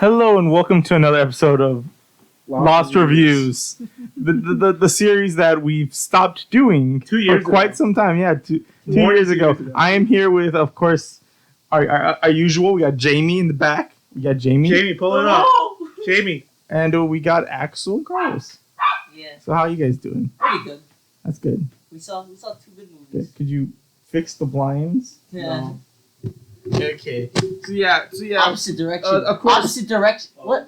Hello and welcome to another episode of Lost Reviews, the series that we've stopped doing 2 years for quite ago. some time. Yeah, two years ago. I am here with, of course, our usual. We got Jamie in the back. Jamie, pull it up. Jamie. And we got Axel and Carlos. Yeah, So how are you guys doing? pretty good. That's good. We saw two good movies. Good. Could you fix the blinds? Yeah. No. Okay. So yeah. Opposite direction. Of course. Opposite direction. What?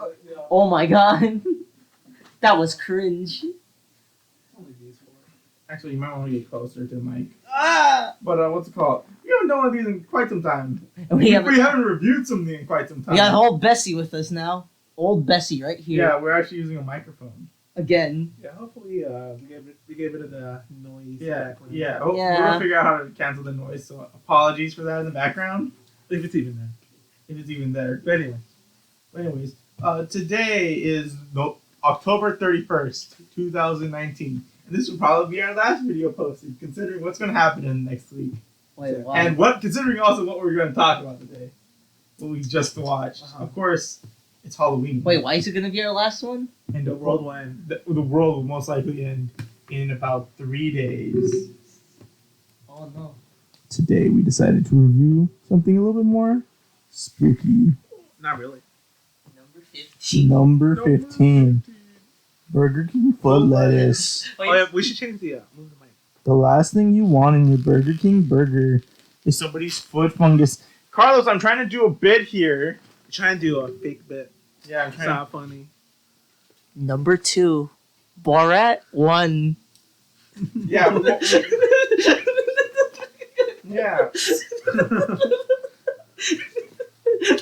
Oh my god. That was cringe. Actually, you might want to get closer to the mic. Ah! But what's it called? We haven't done one of these in quite some time. We haven't reviewed something in quite some time. We got old Bessie with us now. Old Bessie right here. Yeah, we're actually using a microphone. Again. Yeah, hopefully we get rid of the noise. Yeah. Yeah. We're gonna figure out how to cancel the noise. So apologies for that in the background, If it's even there. if it's even there. But anyways, today is October 31st, 2019, and this will probably be our last video posted, considering what's gonna happen in the next week, Wait, wow. and considering also what we're gonna talk about today, what we just watched. Of course, it's Halloween. Wait, why is it gonna be our last one? And The world will end. The world will most likely end in about 3 days. Oh no. Today we decided to review something a little bit more spooky. Not really. Number 15. Number 15. Burger King foot lettuce. Wait, Oh yeah, we should change the move the mic. The last thing you want in your Burger King burger is somebody's foot fungus. Carlos, I'm trying to do a bit here. We're trying to do a fake bit. Yeah, I'm It's trying not funny. Number 2. Borat 1. Yeah. Yeah.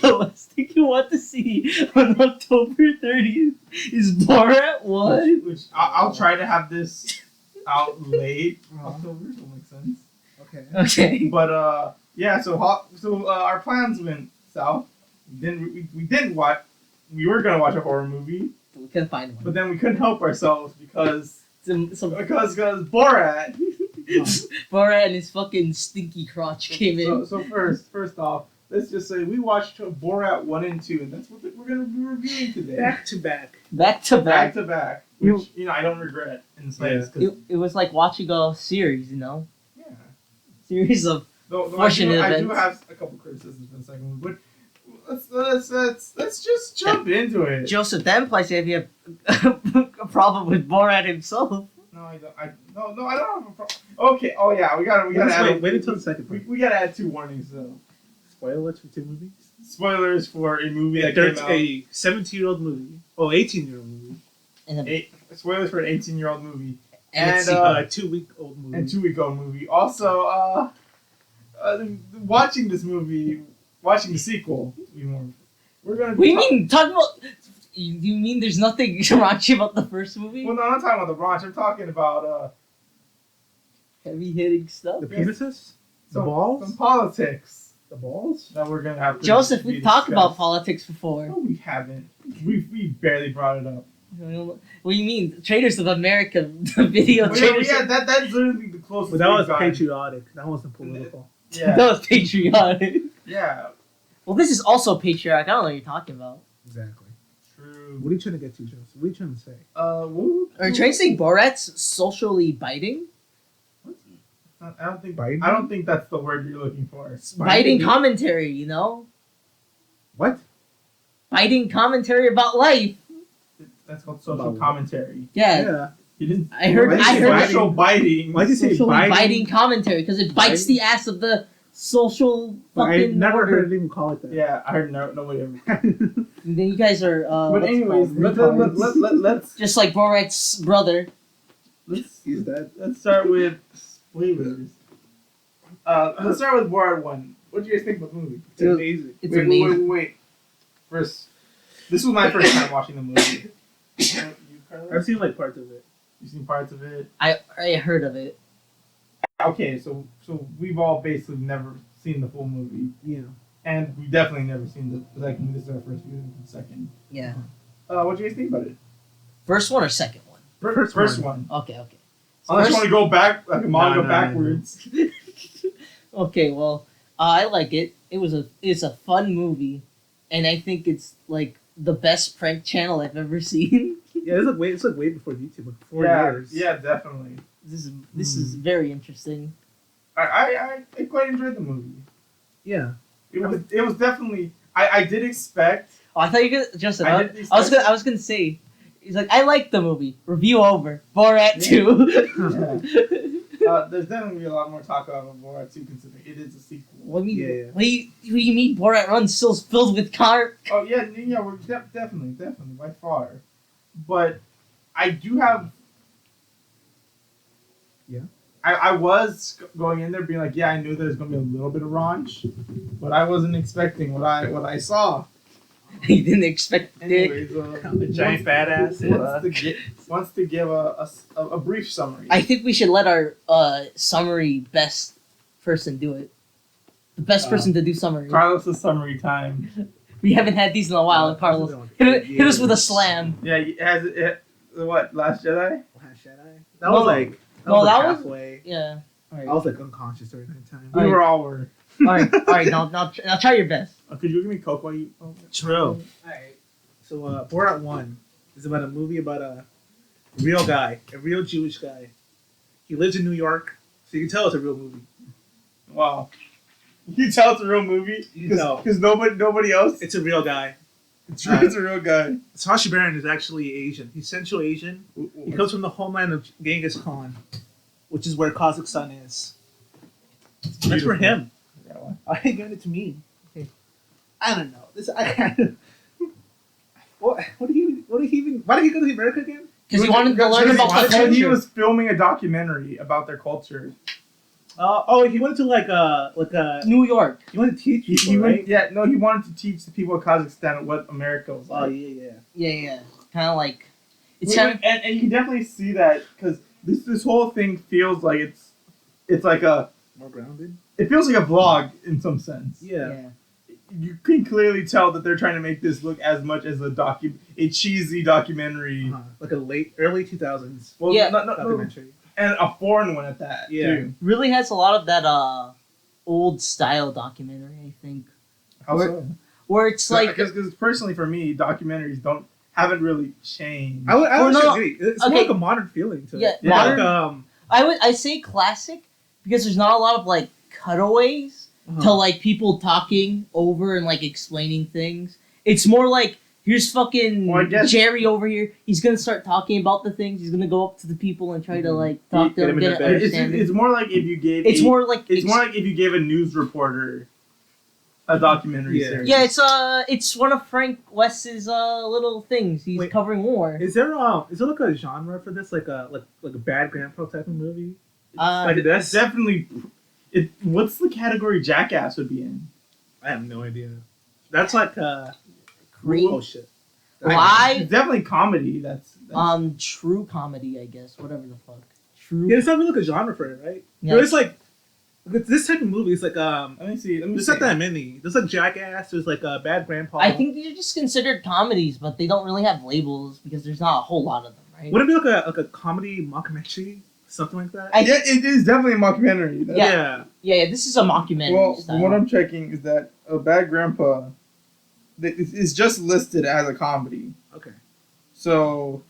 The last thing you want to see on October 30th is Borat 1. Which I'll try to have this out late October. That makes sense. Okay. Okay. But yeah. So our plans went south. We didn't watch. We were gonna watch a horror movie, We couldn't find one. but then we couldn't help ourselves because Some Borat. Borat and his fucking stinky crotch came in. So first off, let's just say we watched Borat 1 and 2, and that's what we're gonna be reviewing today. Back to back. Back to Back back. to back, which I don't regret in the slightest. 'Cause- It was like watching a series, you know? Yeah. Series of Though Fortunate I do events. have a couple criticisms for the second one, but let's just jump into it. Joseph then plays if you have a problem with Borat himself. No, I don't. I don't have a problem. Okay. Oh yeah, we gotta add. Wait until the second one. We gotta add 2 warnings though. Spoilers for 2 movies? Spoilers for a movie Yeah, that came there's out. a 17-year-old movie. Oh, 18-year-old movie. And Spoilers for an 18-year-old movie it's and, A 2-week-old movie. and 2-week-old movie. Also, watching this movie, watching the sequel. To be more, we're gonna. what do you mean? Talk about. You mean there's nothing raunchy about the first movie? Well, no, I'm not talking about the raunch. I'm talking about Heavy hitting stuff. The penises? The some balls? politics The balls? that we're gonna have to. Joseph, be we've talked about discussed. politics before. No, we haven't. We barely brought it up. What do you mean? Traders of America, the video Well, traders. yeah, that's literally the closest. But that was we've gotten. patriotic. That wasn't political. Yeah, That was patriotic. yeah, Well, this is also patriotic. I don't know what you're talking about. Exactly. true. What are you trying to get to, Joseph? What are you trying to say? What? Are you trying to say Borat's socially biting? I don't think. Biting? I don't think that's the word you're looking for. Biting commentary, you know? What? Biting commentary about life. That's called social About what? commentary. Yeah. You didn't. I heard. Why did I you heard. say Social biting. Why'd you say Socially biting? biting commentary because it bites Biting? the ass of the social But I fucking never order. heard anyone call it that. Yeah, I heard nobody ever. And then you guys are. But what's it anyways, called? let's Just like Borat's brother. He's dead. let's start with spoilers. Let's start with Borat 1. What do you guys think about the movie? It's amazing. It's wait, amazing. wait. First, this was my first time watching the movie. You, Carlos? I've seen like parts of it. You've seen parts of it. I heard of it. Okay, so we've all basically never seen the full movie, Yeah. and we definitely never seen the second movie. This is our first viewing for the second. Yeah. What do you guys think about it? First one or second one? First one. Okay. Unless you want to go back, like a manga No. backwards. Okay, well, I like it. It's a fun movie, and I think it's like the best prank channel I've ever seen. Yeah, it's like way before YouTube, like 4 years. Yeah, definitely. This is very interesting. I quite enjoyed the movie. Yeah. It was definitely. I did expect. Oh, I thought you could Justin. I I, didn't I was expect- gonna say. He's like, I like the movie. Review over. Borat 2. There's definitely a lot more talk about Borat 2 considering it is a sequel. What do you mean? Yeah. What do you mean Borat Run still filled with car? Oh yeah, we're definitely by far, but I do have. Yeah. I was going in there being like, yeah, I knew there was gonna be a little bit of raunch, but I wasn't expecting what I saw. He didn't expect it. Anyways, A giant badass. wants to give a brief summary. I think we should let our summary best person do it. The best person to do summary. Carlos' summary time. We haven't had these in a while, Carlos. Hit us with a slam. Yeah, has it what Last Jedi? Last Jedi. That was like halfway. Yeah. I was like unconscious during that time. We were all were. All right. Now try your best. Could you give me Coke while you? Oh, True. Alright. So Borat 1 is about a movie about a real guy, a real Jewish guy. He lives in New York, so you can tell it's a real movie. wow. You can tell it's a real movie You can tell. because nobody else. It's a real guy. It's a real guy. Sacha Baron is actually Asian. He's Central Asian. He comes from the homeland of Genghis Khan, which is where Kazakhstan is. That's for him. Yeah, well, I ain't giving it to me. I don't know. Why did he go to America again? Because he wanted to learn about the and he culture. was filming a documentary about their culture. He went to like a New York. he wanted to teach He people, right? he wanted to teach the people of Kazakhstan what America was Oh like. yeah. Yeah. Kind of like it's kind of And you can definitely see that because this whole thing feels like it's like More grounded. it feels like a vlog in some sense. Yeah. You can clearly tell that they're trying to make this look as much as a cheesy documentary. Like a early 2000s Well, Yeah. no, documentary. and a foreign one at that. Yeah. Too. really has a lot of that old style documentary. I think How so? where it's like Because personally for me, documentaries haven't really changed. I would no, agree. It's okay. more like a modern feeling to it. Yeah, modern- Like, I say classic because there's not a lot of like cutaways to like people talking over and like explaining things. It's more like here's fucking Well, I guess- Jerry over here. He's gonna start talking about the things. He's gonna go up to the people and try to like talk to Get them, him in get the an bed. understanding. It's more like if you gave It's more like if you gave a news reporter a documentary Yeah. series. yeah. It's one of Frank West's little things. He's Wait. covering war. is there like a genre for this, like a bad grandpa type of movie? Like It's this? definitely. What's the category Jackass would be in? I have no idea. That's like Creep. oh shit. Live. It's definitely comedy. That's True comedy, I guess. Whatever the fuck. True. Yeah, it's not really like a genre for it, right? Yeah. There's like with this type of movie. It's like let me see. there's not that many. There's like Jackass. There's like Bad Grandpa. I think these are just considered comedies, but they don't really have labels because there's not a whole lot of them, right? Would it be like a comedy mockumentary, something like that? Yeah, it is definitely a mockumentary. Yeah. Yeah, this is a mockumentary Well, style. what I'm checking is that a Bad Grandpa is just listed as a comedy. Okay. So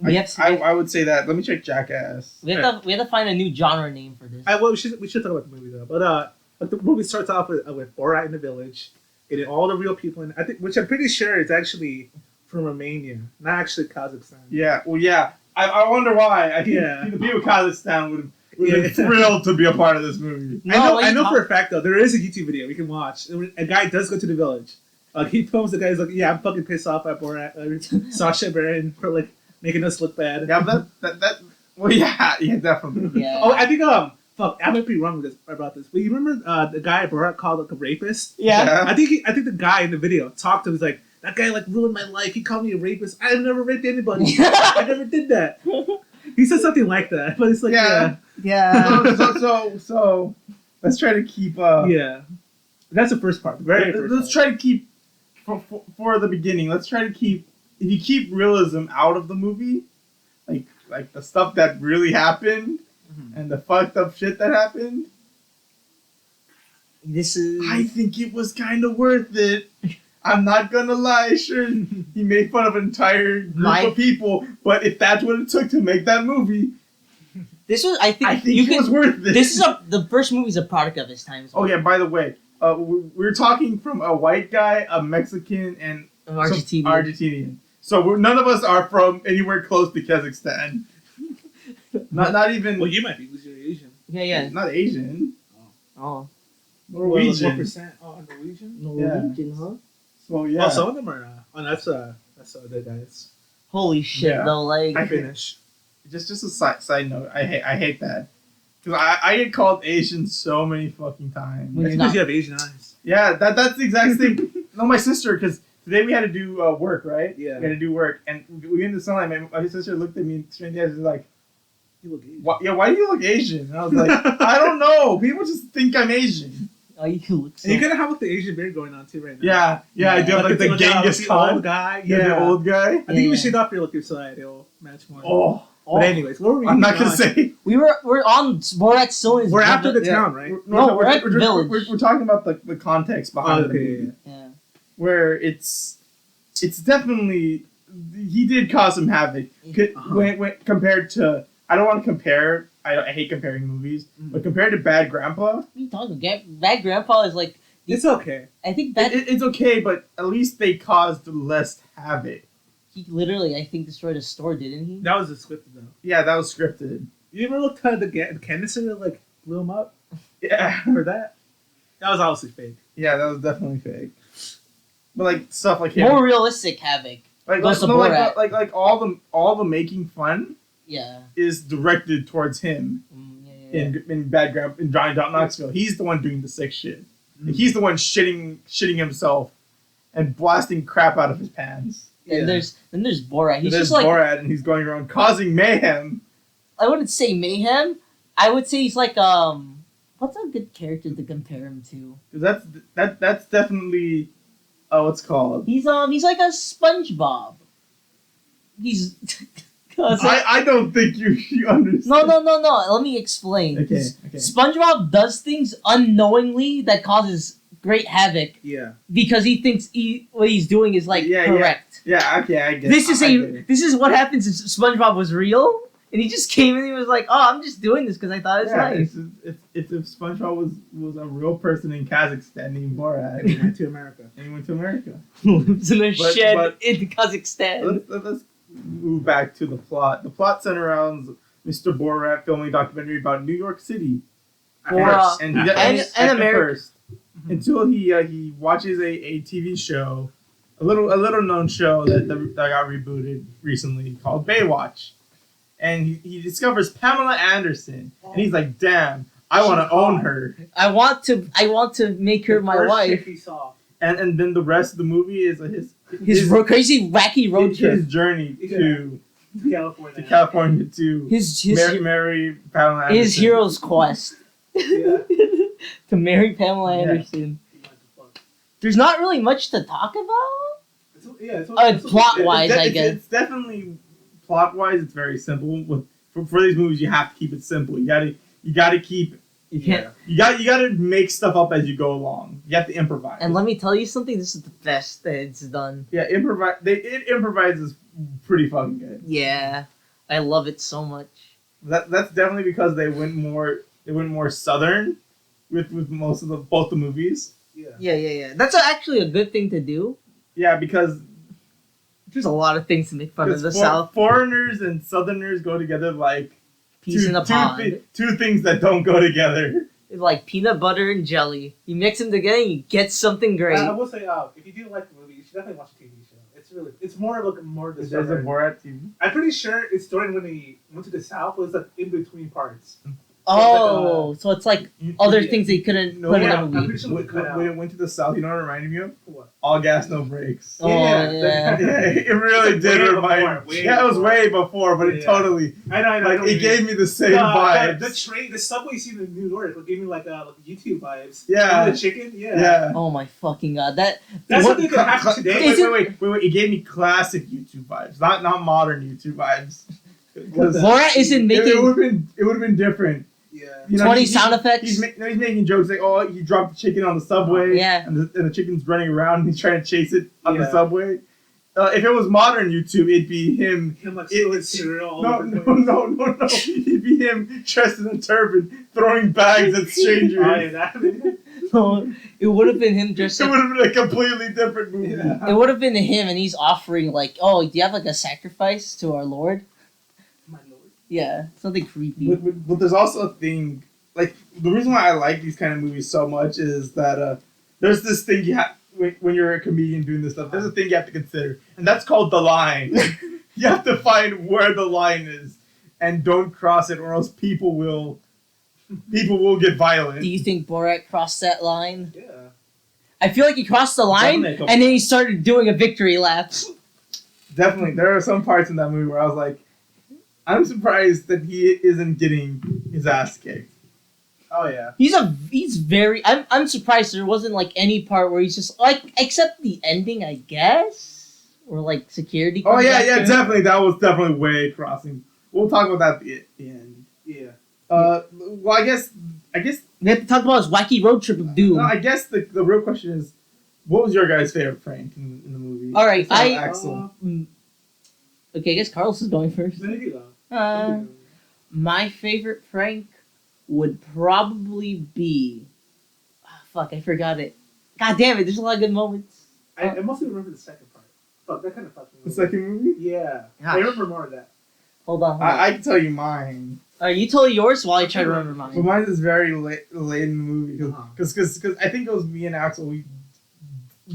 we have to, I would say that. Let me check Jackass. we have to find a new genre name for this. Well, we should talk about the movie though. But like the movie starts off with Borat in the village, getting all the real people in. I think, which I'm pretty sure is actually from Romania, not actually Kazakhstan. Yeah. Well, yeah. I wonder why. I think the people of Kazakhstan would have been thrilled to be a part of this movie. I know for a fact though, there is a YouTube video we can watch. A guy does go to the village. He films the guy's like, yeah, I'm fucking pissed off at Borat, Sacha Baron for like making us look bad. Yeah, that. Well, yeah, definitely. Yeah. Oh, I think fuck, I might be wrong with this about this, but you remember the guy Borat called like a rapist? Yeah. I think the guy in the video talked to him. He's like, that guy like ruined my life. He called me a rapist. I've never raped anybody. I never did that. He said something like that, but it's like Yeah. So let's try to keep. yeah. That's the first part. The very first Let's try to keep for the beginning. Let's try to keep. If you keep realism out of the movie, like the stuff that really happened and the fucked up shit that happened, This is. I think it was kind of worth it. I'm not gonna lie, sure, he made fun of an entire group of people, but if that's what it took to make that movie, This was, I think it was worth it. This is the first movie's a product of his time. Oh yeah, by the way, we're talking from a white guy, a Mexican, and Argentinian. So none of us are from anywhere close to Kazakhstan. Not even. Well, you might be because you're Asian. Yeah. Not Asian. Oh. Norwegian. What percent? Oh, Norwegian. Norwegian, huh? So yeah. Oh, some of them are. That's other guys. Holy shit, though! Like I finish. Just a side note. I hate that because I get called Asian so many fucking times. When Because you have Asian eyes. Yeah, that's the exact thing. No, my sister, because today we had to do work, right? Yeah. We had to do work, and we in the sunlight. My sister looked at me straight in the eyes and was like, You look Asian. why do you look Asian?" And I was like, "I don't know. People just think I'm Asian." oh, you look. So... And you kind of have like the Asian beard going on too right now. Yeah. I do have like the Genghis Khan old guy. Yeah, the old guy. I think if you shave off your looking side, it'll match more. Oh. But anyways, what were we? I'm not gonna say. We're on Borat still in. We're after the town, right? No, we're at the village. We're talking about the context behind the movie. Yeah. Where it's definitely he did cause some havoc. When compared to, I don't want to compare. I hate comparing movies, but compared to Bad Grandpa, What are you talking about? Bad Grandpa is like. It's okay. I think that it's okay, but at least they caused less havoc. he literally, I think, destroyed a store, didn't he? That was a scripted though. Yeah, that was scripted. You ever looked at the Candace that like blew him up Yeah, for that? That was obviously fake. yeah, that was definitely fake. But like stuff like him, More realistic havoc. like goes to no, Borat. like all the making fun Yeah. is directed towards him in Bad Grandpa in Johnny Knoxville. He's the one doing the sick shit. Like, he's the one shitting himself and blasting crap out of his pants. And there's Borat. He's There's just like Borat, and he's going around causing mayhem. I wouldn't say mayhem. I would say he's like what's a good character to compare him to? That's definitely what's it called. He's like a SpongeBob. He's I don't think you understand. No. Let me explain. Okay. SpongeBob does things unknowingly that causes great havoc. Yeah. Because he thinks what he's doing is like correct. Yeah. Okay, I get. This it. This is what happens if SpongeBob was real, and he just came and he was like, "Oh, I'm just doing this because I thought it's nice." It's if SpongeBob was a real person in Kazakhstan named Borat. He went to America. And he went to America. Lives in a shed but- in Kazakhstan. Let's move back to the plot. The plot centers around Mr. Borat filming a documentary about New York City. Borat. And And America. first, until he watches a TV show, a little known show that got rebooted recently called Baywatch, and he discovers Pamela Anderson, and he's like, "Damn, I want to own her." I want to make her my wife. He saw. And then the rest of the movie is His crazy wacky road trip. his journey to California. to His marry Pamela Anderson. his hero's quest Yeah. to marry Pamela Yeah. Anderson. There's not really much to talk about. It's Plot-wise, I guess. It's definitely plot-wise. It's very simple. For these movies, you have to keep it simple. You gotta keep. You can't. You gotta make stuff up as you go along. You have to improvise. And let me tell you something. This is the best that it's done. Yeah, improvise. It improvises pretty fucking good. Yeah, I love it so much. That's definitely because they went more southern with most of both the movies. Yeah. That's actually a good thing to do. Yeah, because There's a lot of things to make fun of the South. Foreigners and Southerners go together like Peas in a pod. Two things that don't go together. It's like peanut butter and jelly. You mix them together and you get something great. I will say, if you do like the movie, you should definitely watch the TV show. It's more There's a Borat TV. I'm pretty sure it's during when he went to the South. It was like in between parts. So it's like other things they couldn't put in the I'm movie. pretty sure When it went to the South, you know what it reminded me of? What? All Gas, No Brakes. Oh, Yeah. Yeah, it really did remind me. Yeah, it was way before, but it totally, I know. like, it gave me the same vibes. The subway you see in New York gave me like YouTube vibes. Yeah. Remember the chicken? Yeah. Yeah. Oh my fucking god! That's something that happen today. Wait. It gave me classic YouTube vibes, not modern YouTube vibes. Borat isn't making. It would have been different Yeah. 20 sound effects. He's making jokes like, oh, he dropped the chicken on the subway. Yeah. And the chicken's running around and he's trying to chase it on the subway. If it was modern YouTube, it'd be him. Him like stealing cereal all No. It'd be him dressed in a turban, throwing bags at strangers. No, it would have been him dressed It up. would have been a completely different movie. Yeah. It would have been him, and he's offering like, "Oh, do you have like a sacrifice to our Lord?" My lord. Yeah, something creepy. But there's also a thing, like, the reason why I like these kind of movies so much is that there's this thing you have, when you're a comedian doing this stuff, there's a thing you have to consider, and that's called the line. You have to find where the line is, and don't cross it, or else people will get violent. Do you think Borat crossed that line? Yeah. I feel like he crossed the line, Definitely a couple- and then he started doing a victory lap. Definitely, there are some parts in that movie where I was like, I'm surprised that he isn't getting his ass kicked. Oh yeah. He's very. I'm surprised there wasn't like any part where he's just like, except the ending, I guess, or like security. Oh comes yeah, after yeah, him. definitely. That was definitely way crossing. We'll talk about that at the end. Yeah. Well, I guess We have to talk about his wacky road trip of doom. no, I guess the real question is, what was your guys' favorite prank in the movie? All right, Besides I- Axel. Okay, I guess Carlos is going first. Maybe though. My favorite prank would probably be. Fuck, I forgot it. God damn it! There's a lot of good moments. I mostly remember the second part. Fuck, that kind of fucked me. The second movie? Yeah. Gosh. I remember more of that. Hold on. I can tell you mine. You tell yours while I try to remember But mine. mine is very late in the movie Uh-huh. because I think it was me and Axel. We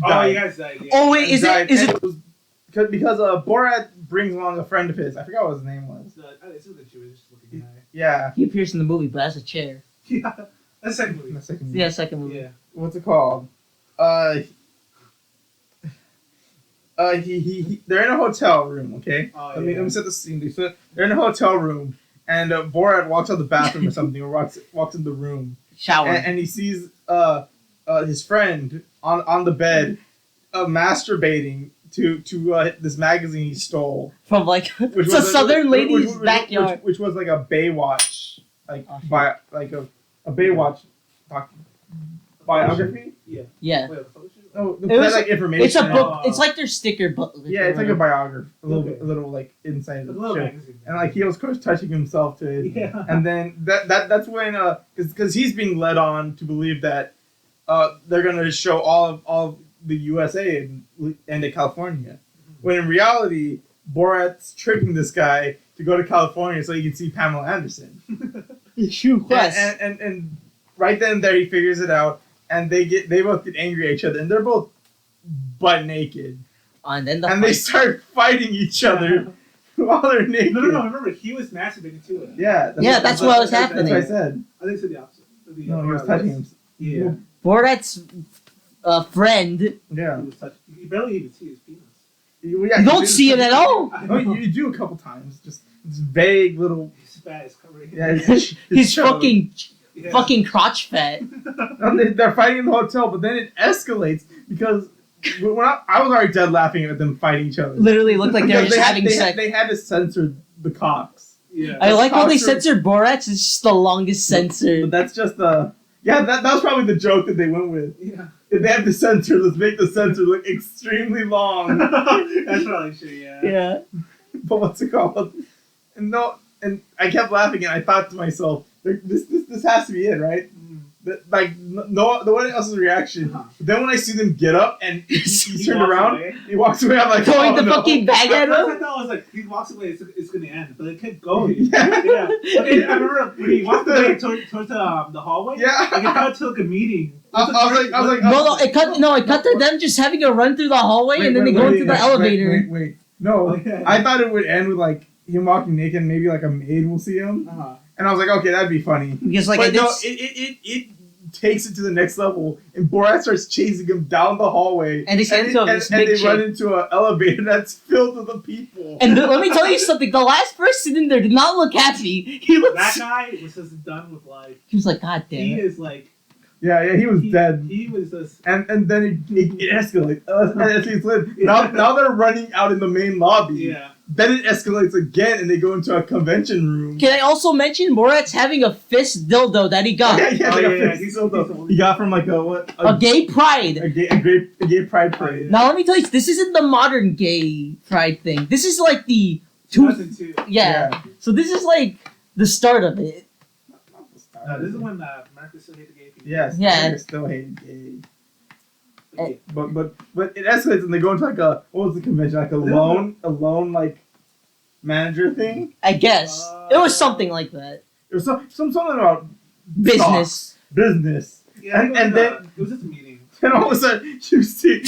Oh, died. you guys died. Yeah. Oh wait, is Died, it? Is and it? was because Borat brings along a friend of his. I forgot what his name was. It's the Jewish looking guy. Yeah. He appears in the movie, but as a chair. Yeah. That's the second In movie. the second movie. Yeah, second movie. Yeah. What's it called? They're in a hotel room, okay? Oh, Let me set the scene. They're in a hotel room, and Borat walks out the bathroom or something, or walks in the room, Shower. and he sees his friend on the bed, masturbating to this magazine he stole, From like which it's a was southern lady's which- backyard. which was like a Baywatch, like Oh, shit. like a Baywatch biography. Yeah, Wait, the photo shoot? No, It was- like information. it's a book. Oh. It's like their sticker book. Yeah, it's like a biography, a Okay. little like inside A the little show. magazine. And like he was, of course, touching himself to it. Yeah. And then that's when because he's being led on to believe that they're gonna show all of the USA and to California, when in reality Borat's tricking this guy to go to California so he can see Pamela Anderson. Shoot quest. And right then and there he figures it out, and they both get angry at each other, and they're both butt naked, And then the and they fight. start fighting each other while they're naked. No. Remember, he was masturbating too. Yeah, that's what was happening. That's what I said. I think it's the opposite. No, he was touching him. Yeah. Borat's friend. Yeah. He was touching. You barely even see his penis. You You don't see it at all. No, you do a couple times. Just this vague little. His fat is covering. Yeah, His show. Yeah. fucking crotch fat. And they're fighting in the hotel, but then it escalates because I was already dead laughing at them fighting each other. Literally looked like they were Because just having sex. They had to censor the cocks. Yeah. I like how they Cocks are- censored Borat's. It's just the longest But censored. that's just that was probably the joke that they went with. Yeah. If they have to censor, let's make the censor look extremely long. That's probably true. Yeah. Yeah. But what's it called? And I kept laughing, and I thought to myself, this has to be it, right? Like no one else's reaction. Uh-huh. But then when I see them get up and he turned walks around, away. he walks away. I'm like, Throwing oh, the no. fucking bag at First I him. thought it was like he walks away, it's gonna end, but it kept going. Yeah. Yeah. Okay, I remember when he walked away towards the hallway. Yeah. Like it cut to like a meeting. I was like, No, it cut to them just having a run through the hallway Wait, and then wait, they go wait, into the wait, elevator. Wait. No, Oh, yeah. I thought it would end with like him walking naked, and maybe like a maid will see him, Uh-huh. and I was like, okay, that'd be funny. Because like But I no, did, it takes it to the next level, and Borat starts chasing him down the hallway, And they get into this and big they shit. run into an elevator that's filled with the people. and let me tell you something. The last person in there did not look happy. He That looks. guy was just done with life. He was like, God damn He it. is like yeah, he was dead. He was just And then it escalates. Now they're running out in the main lobby. yeah. then it escalates again, and they go into a convention room. Can I also mention Borat's having a fist dildo that he got? He got from like A gay pride. a gay pride parade. Now let me tell you, this isn't the modern gay pride thing. This is like the 2002. yeah. So this is like the start of it. No, this is when America still hated gay people. Yes, Yeah. they still hated gay. Yeah. But it escalates and they go into like a what was the convention, like a loan like manager thing. I guess it was something like that. It was something about Business. stocks, business. Yeah, And then it was just a meeting. and all of a sudden you see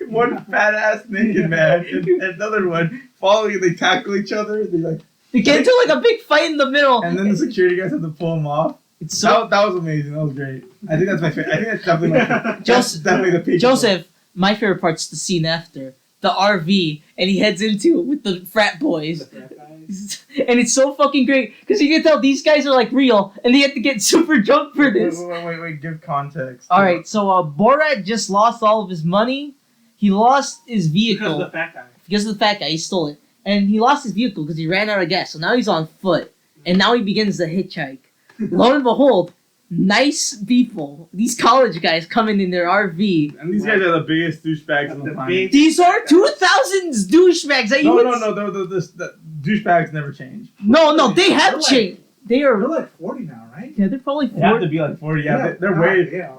one fat ass naked man and another one following. They tackle each other. They like They get into like a big fight in the middle. and then the security guys have to pull him off. It's so That was amazing. That was great. I think that's my favorite. I think that's definitely my favorite. That's Joseph- definitely the peak. Joseph. My favorite part's the scene after the RV, and he heads into it with the frat boys. The frat guys. And it's so fucking great because you can tell these guys are like real, and they have to get super drunk for this. Wait. Give context. All right, so Borat just lost all of his money. He lost his Because vehicle of the fat guy. because of the fat guy. He stole it, and he lost his vehicle because he ran out of gas. So now he's on foot, and now he begins to hitchhike. Lo and behold, nice people, these college guys coming in their RV. And these guys are the biggest douchebags on the The planet. big- These are 2000s douchebags that you No, would the douchebags never change. No, they have They're like- changed. They They're are like 40 now, right? yeah, they're probably They have to 40, be like 40. Yeah, they're way. Yeah.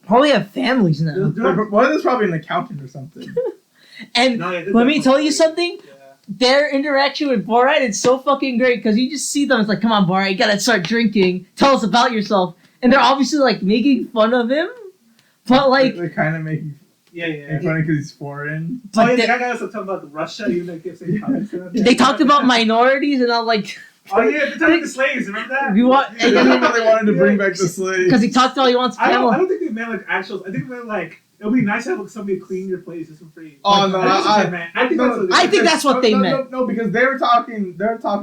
probably have families now. One of them's probably an accountant or something. And No, yeah, they're let me definitely tell you 40. something. Yeah. Their interaction with Borat is so fucking great because you just see them. It's like, come on, Borat, you gotta start drinking. Tell us about yourself. And they're obviously like making fun of him, but like, they're kind of making Yeah. funny because he's foreign. Oh, but yeah, they, the guy was talking about Russia, even though they kept saying Pakistan. they talked about minorities, and I'm like, Oh, yeah, they're talking about the slaves, remember that? we want They wanted to bring back the slaves. because he talked about he wants I Pamela. don't think they meant like actual. I think they meant like it would be nice to have somebody clean your place just for free. Oh no, I think that's what they meant. I think that's what they meant. No, because they were talking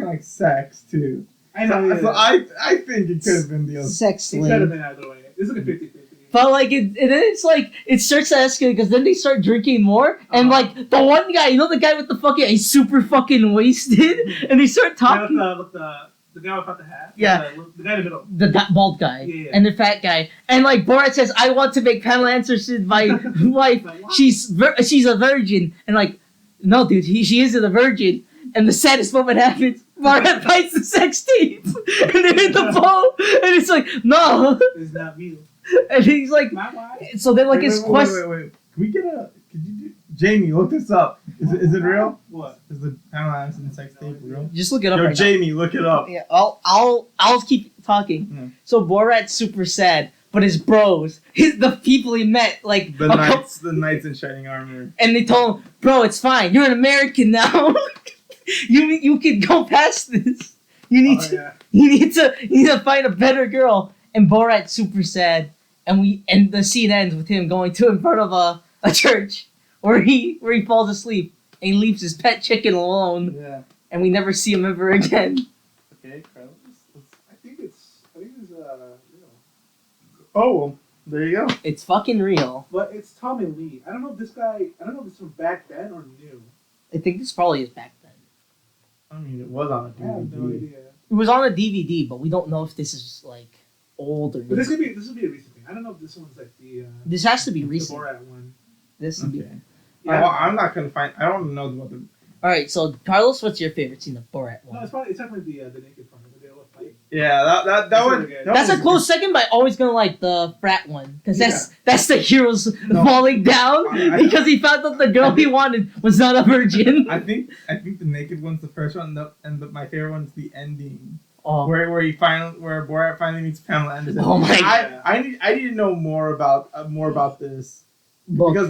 like sex too. I know. So I think it could have been the other. Sex It could have slave. been either way. This is like a 50-50. But like and then it's like it starts to escalate because then they start drinking more and like the one guy, you know the guy with the fucking he's super fucking wasted and they start talking. The guy without the hat. Yeah. The guy in the middle. The bald guy Yeah. and the fat guy and like Borat says, "I want to make Pamela Anderson my wife. Like, what? She's a virgin." And like, no, dude, she isn't a virgin. And the saddest moment happens. Borat bites the sex tape and they're in the boat and it's like, no. It's not real. And he's like, My wife. so then like his quest. Wait. Can we get a? Could you do? Jamie, look this up. Is it real? What? Is the Pamela Anderson sex tape real? Just look it up Yo, right now. Jamie, look it up. Yeah, I'll keep talking. Mm. So Borat's super sad, but his bros, the people he met, like The knights in shining armor. and they told him, "Bro, it's fine. You're an American now. you can go past this. You need Oh, to yeah. you need to find a better girl." And Borat's super sad, and the scene ends with him going to in front of a church where he falls asleep and he leaves his pet chicken alone, Yeah. and we never see him ever again. Okay, Carlos. I think it's real. Oh, well, there you go. It's fucking real. But it's Tommy Lee. I don't know if this guy. I don't know if it's from back then or new. I think this probably is back then. I mean, it was on a I have no DVD. idea. It was on a DVD, but we don't know if this is like old or But new. this would be a recent thing. I don't know if this one's like the This has to be the recent. Borat one. This would be. Okay. Yeah. Well, I'm not gonna find. I don't know what the. All right, so Carlos, what's your favorite scene of Borat No, one? it's probably the naked part. Where they all fight. Yeah, that one. okay. that That's one a close second, but I always gonna like the frat one because that's the heroes No. falling down I- because he found out the girl he wanted was not a virgin. I think the naked one's the first one, and my favorite one's the ending, Oh, where Borat finally meets Pamela Anderson. Oh my God. I need to know more about this but because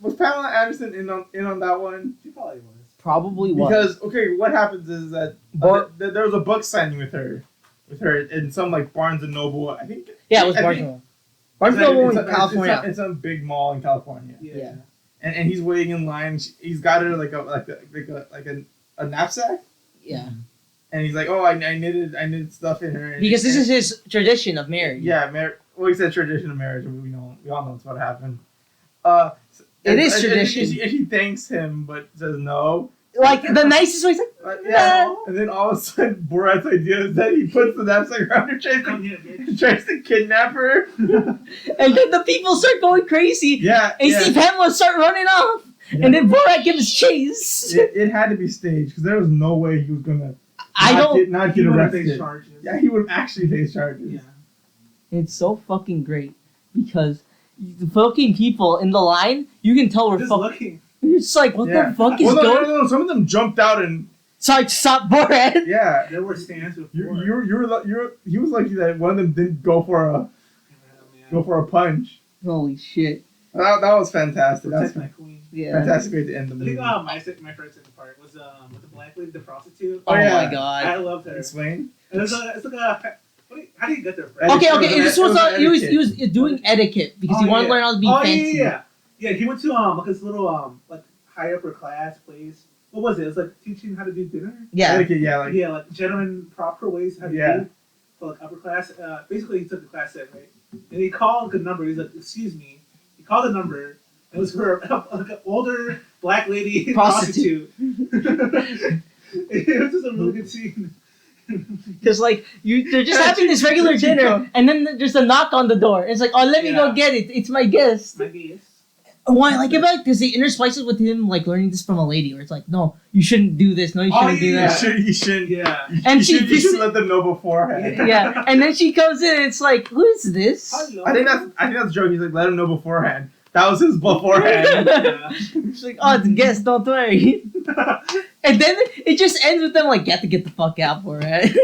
was Pamela Anderson in on that one? She probably was. probably was. Because okay, what happens is that there was a book signing with her in some like Barnes and Noble. I think. Yeah, it was I Barnes and think- Noble. Barnes and Noble in it's California. It's some big mall in California, Yeah. and he's waiting in line. He's got her like a knapsack, Yeah, and he's like, "Oh, I knitted stuff in her." because this is his tradition of marriage. yeah, well, he said tradition of marriage. We all know it's what happened. It is And tradition. she thanks him, but says no. Like the nicest way. He's like, Yeah. And then all of a sudden, Borat's idea is that he puts the knapsack around her, tries to kidnap her. and then the people start going crazy. Yeah. And yeah. Steve Hamill start running off. Yeah. And then Borat gives chase. It had to be staged because there was no way he was gonna I don't. not He get would have arrested. faced charges. Yeah, he would actually face charges. Yeah. It's so fucking great because the fucking people in the line, you can tell we're Just fucking. looking. You're just like, what Yeah. the fuck is Well, going? no. Some of them jumped out and Sorry, stop Borat. yeah. There were stands before. He was lucky that one of them didn't go for a punch. Holy shit! That was fantastic. That's Protect my queen. Yeah. fantastic way to end the I movie. think my favorite part was with the black lady, the prostitute. Oh yeah. my god. I loved her. Explain. And it's like a how do you get there? Okay, It was this was etiquette. he was doing etiquette because he wanted to learn how to be fancy. Yeah. He went to like his little like high upper class place. What was it? It was like teaching how to do dinner. Yeah. Etiquette, yeah, like Like gentlemen proper ways how to do for like upper class. Basically, he took the class set right, and he called the number. He's like, "Excuse me." He called the number. It was for like an older black lady prostitute. It was just a really good scene. Because like they're just having this regular dinner, and then there's a knock on the door. It's like, oh, let me go get it. It's my guest. My guess. Why I like it about because they intersplice it with him like learning this from a lady, where it's like, no, you shouldn't do this. No, you shouldn't do that. You shouldn't. Yeah. And you she should let them know beforehand. Yeah, and then she comes in. And it's like, who is this? Hello. I think that's the joke. He's like, let him know beforehand. That was his beforehand. Yeah. She's like, oh, it's a guest. Don't worry. And then it just ends with them like, you have to get the fuck out for it.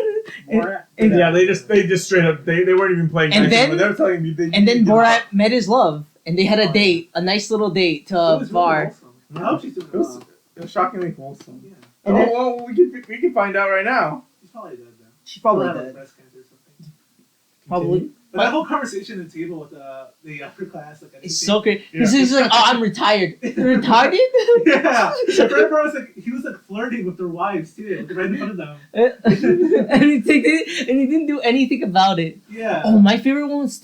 And yeah, they just straight up they weren't even playing. And nice then- anymore. They were telling me And then Borat met his love, and they had a date, a nice little date to a bar. I hope she's doing well. It was shockingly wholesome. Yeah. And then- well, we can find out right now. She's probably dead then. She's probably She'll have, like, dead. breast cancer or something. Probably. But that whole conversation at the table with the upper class, like It's so great. Yeah. He's like, oh, I'm retired. Retarded? Yeah, the friend was like he was like flirting with their wives too, right in front of them. and he didn't do anything about it. Yeah. Oh, my favorite one was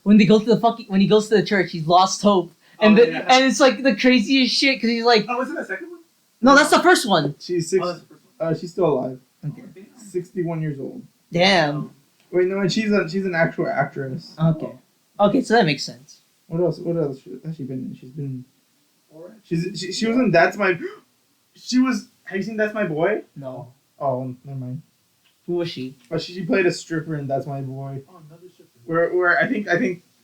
when they go to when he goes to the church, he's lost hope, and and it's like the craziest shit because he's like, Oh, wasn't that the second one? no, that's the first one. She's Oh, that's the first one. she's still alive. Okay. 61 years old. Damn. Wait, no, she's an actual actress. Okay. Okay, so that makes sense. What else has she been in? She's been. Alright. She was in That's My. She was. Have you seen That's My Boy? No. Oh, never mind. Who was she? Oh, she played a stripper in That's My Boy. Oh, another ship. Where I think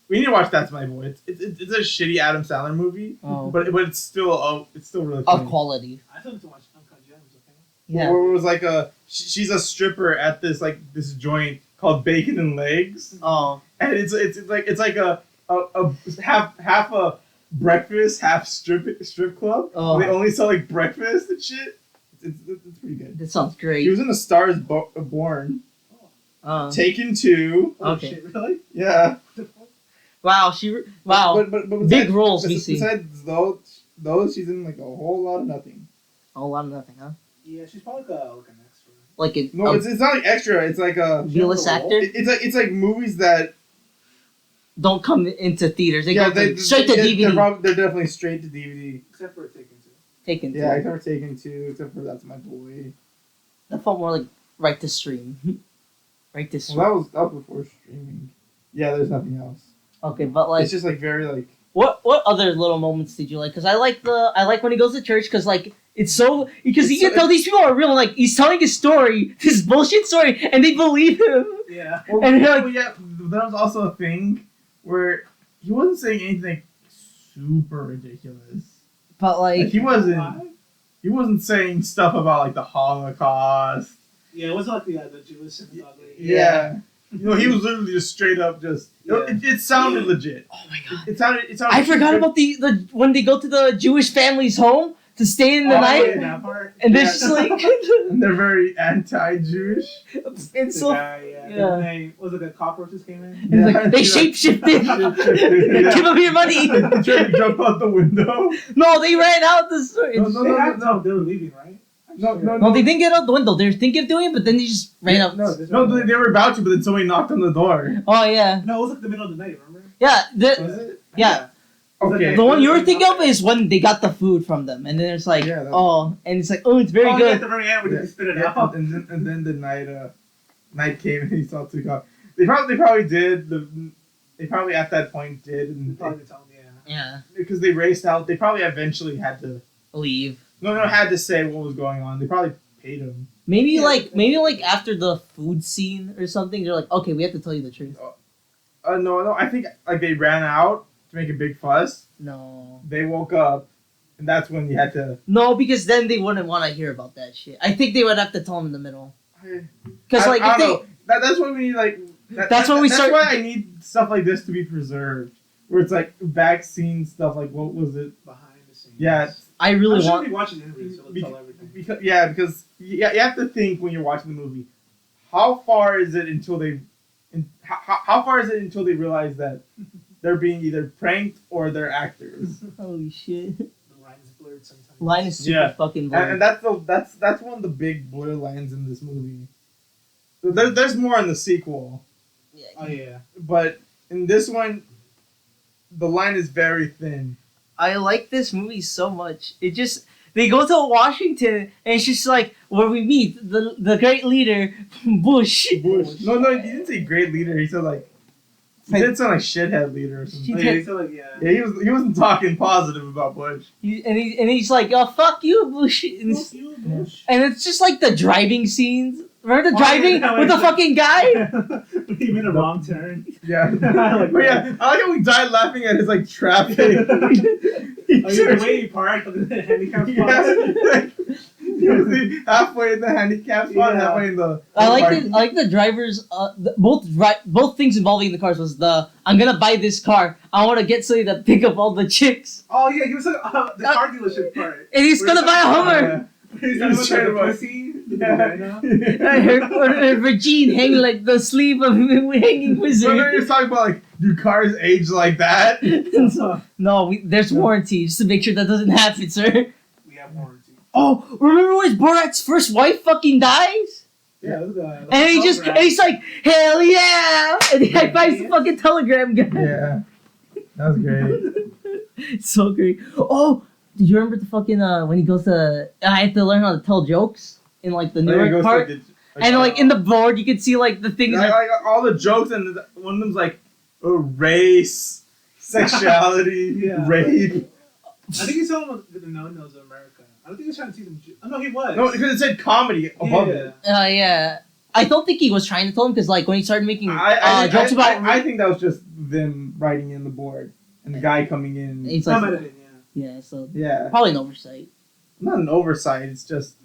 we need to watch That's My Boy. It's a shitty Adam Sandler movie, Oh. but it's still really funny. Of quality. I told him to watch Uncut Gems. Okay. Yeah. Where it was like she's a stripper at this joint called Bacon and Legs, Oh. and it's like a half a breakfast, half strip club. Oh. They only sell like breakfast and shit. It's pretty good. That sounds She great. was in A Star Is Born, Taken 2. Oh, Okay. shit, really? Yeah. Wow. Wow. But Big besides- roles we see. Besides those, she's in like a whole lot of nothing. A lot of nothing, huh? Yeah, she's probably like an extra. Like it. No, it's not like extra. It's like a. B-list actor. It's like movies that. Don't come into theaters. They Yeah, go straight to DVD. They're definitely straight to DVD. Except for Taken 2. Taken. Yeah, I never Taken 2, except for That's My Boy. That felt more like right to stream. Right to stream. Well, that was before streaming. Yeah, there's nothing else. Okay, but like, It's just like very like. what other little moments did you like? Because I like when he goes to church because like it's so because you It's can tell these people are real. Like he's telling his story, this bullshit story, and they believe him. Yeah. Well, And yeah, like- well, yeah, there was also a thing where he wasn't saying anything super ridiculous. But Like like, he wasn't saying stuff about like the Holocaust. Yeah, it wasn't like the Jewish synagogue lady. Yeah. You know, he was literally just straight up just. Yeah. It sounded legit. oh my god, It sounded. I forgot about the when they go to the Jewish family's home to stay in the Oh, night, yeah, that part. and they're Yeah. just like, And they're very anti-Jewish. it's The so. guy, yeah. yeah. Then they, was it the cockroaches came in? And it's like, they shapeshifted. Yeah. Give them your money. They tried to jump out the window. No, they ran out the story. No, They had to, they were leaving, right? No, they didn't get out the window. They were thinking of doing it, but then they just ran out. No, they were about to, but then somebody knocked on the door. Oh yeah, No, it was like the middle of the night, remember? yeah. Was it? Yeah. Okay. The one you were thinking of is when they got the food from them, and then it's like, Yeah, that- and it's like, oh, it's very Yeah, good. at the very end when you spit it Yeah, out. and then the night came and he saw Tupac. They probably did they probably at that point did and Probably tell him, yeah. Yeah, because they raced out. They probably eventually had to leave. had to say what was going on. They probably paid him. Maybe Yeah, like after the food scene or something, they're like, okay, we have to tell you the truth. No, I think like they ran out to make a big fuss. No. They woke up, and that's when you had to. No, because then they wouldn't want to hear about that shit. I think they would have to tell them in the middle. Because like I if don't they, know. That's when we like. That's when we start- That's why I need stuff like this to be preserved, where it's like back scene stuff. Like what was it? Behind the scenes. Yeah, I really I'm sure want. be watching interviews, so they'll tell everything. because you have to think when you're watching the movie, how far is it until they, how far is it until they realize that they're being either pranked or they're actors, Holy shit! The line is blurred sometimes. Line is super Yeah. fucking blurry. and that's one of the big blur lines in this movie. There's more in the sequel, Yeah. Oh yeah. but in this one, the line is very thin. I like this movie so much. It just they go to Washington and it's just like where we meet the great leader Bush. Bush. No, he didn't say great leader. He said like. He did sound like shithead leader or something. Oh, yeah, so like, yeah. Yeah, he wasn't talking positive about Bush. He's like, oh fuck you, Bush. And it's, Fuck you, Bush. and it's just like the driving scenes. Remember the Oh, driving yeah, with the like- fucking guy? He made a wrong turn. Yeah. Like But yeah, I like how we died laughing at his like traffic. Oh, yeah, the way he parked on the handicap spot. He was halfway in the handicap spot, Yeah. halfway in the. I parking. like the drivers. Both things involving the cars was I'm gonna buy this car. I want to get somebody to pick up all the chicks, Oh yeah, he was like the car dealership part. and he's Where gonna buy a Hummer. Yeah. He's He was talking trying about to the buy- pussy. Yeah. I heard Regine hanging like the sleeve of hanging So wizard. then you're talking about like, do cars age like that? No, there's warranty just to make sure that doesn't happen, sir. We have warranty. Oh, remember when Borat's first wife fucking dies? Yeah, look at that. And he's like, hell yeah! And he high fives the fucking telegram guy. Yeah. That was great. It's so great. Oh, did you remember the fucking when he goes to I have to learn how to tell jokes in like the New Then he York goes part, to and like in the board you can see like the things. like all the jokes, and one of them's like race, sexuality, Yeah. rape. I think he's telling him the no-nos of America. I don't think he was trying to teach him. Oh no, he was. No, because it said comedy above it. Yeah. I don't think he was trying to tell him because like when he started making jokes about. I think that was just them writing in the board and the guy coming in. He's Some like, editing, yeah. yeah, so Yeah, probably an oversight. not an oversight. It's just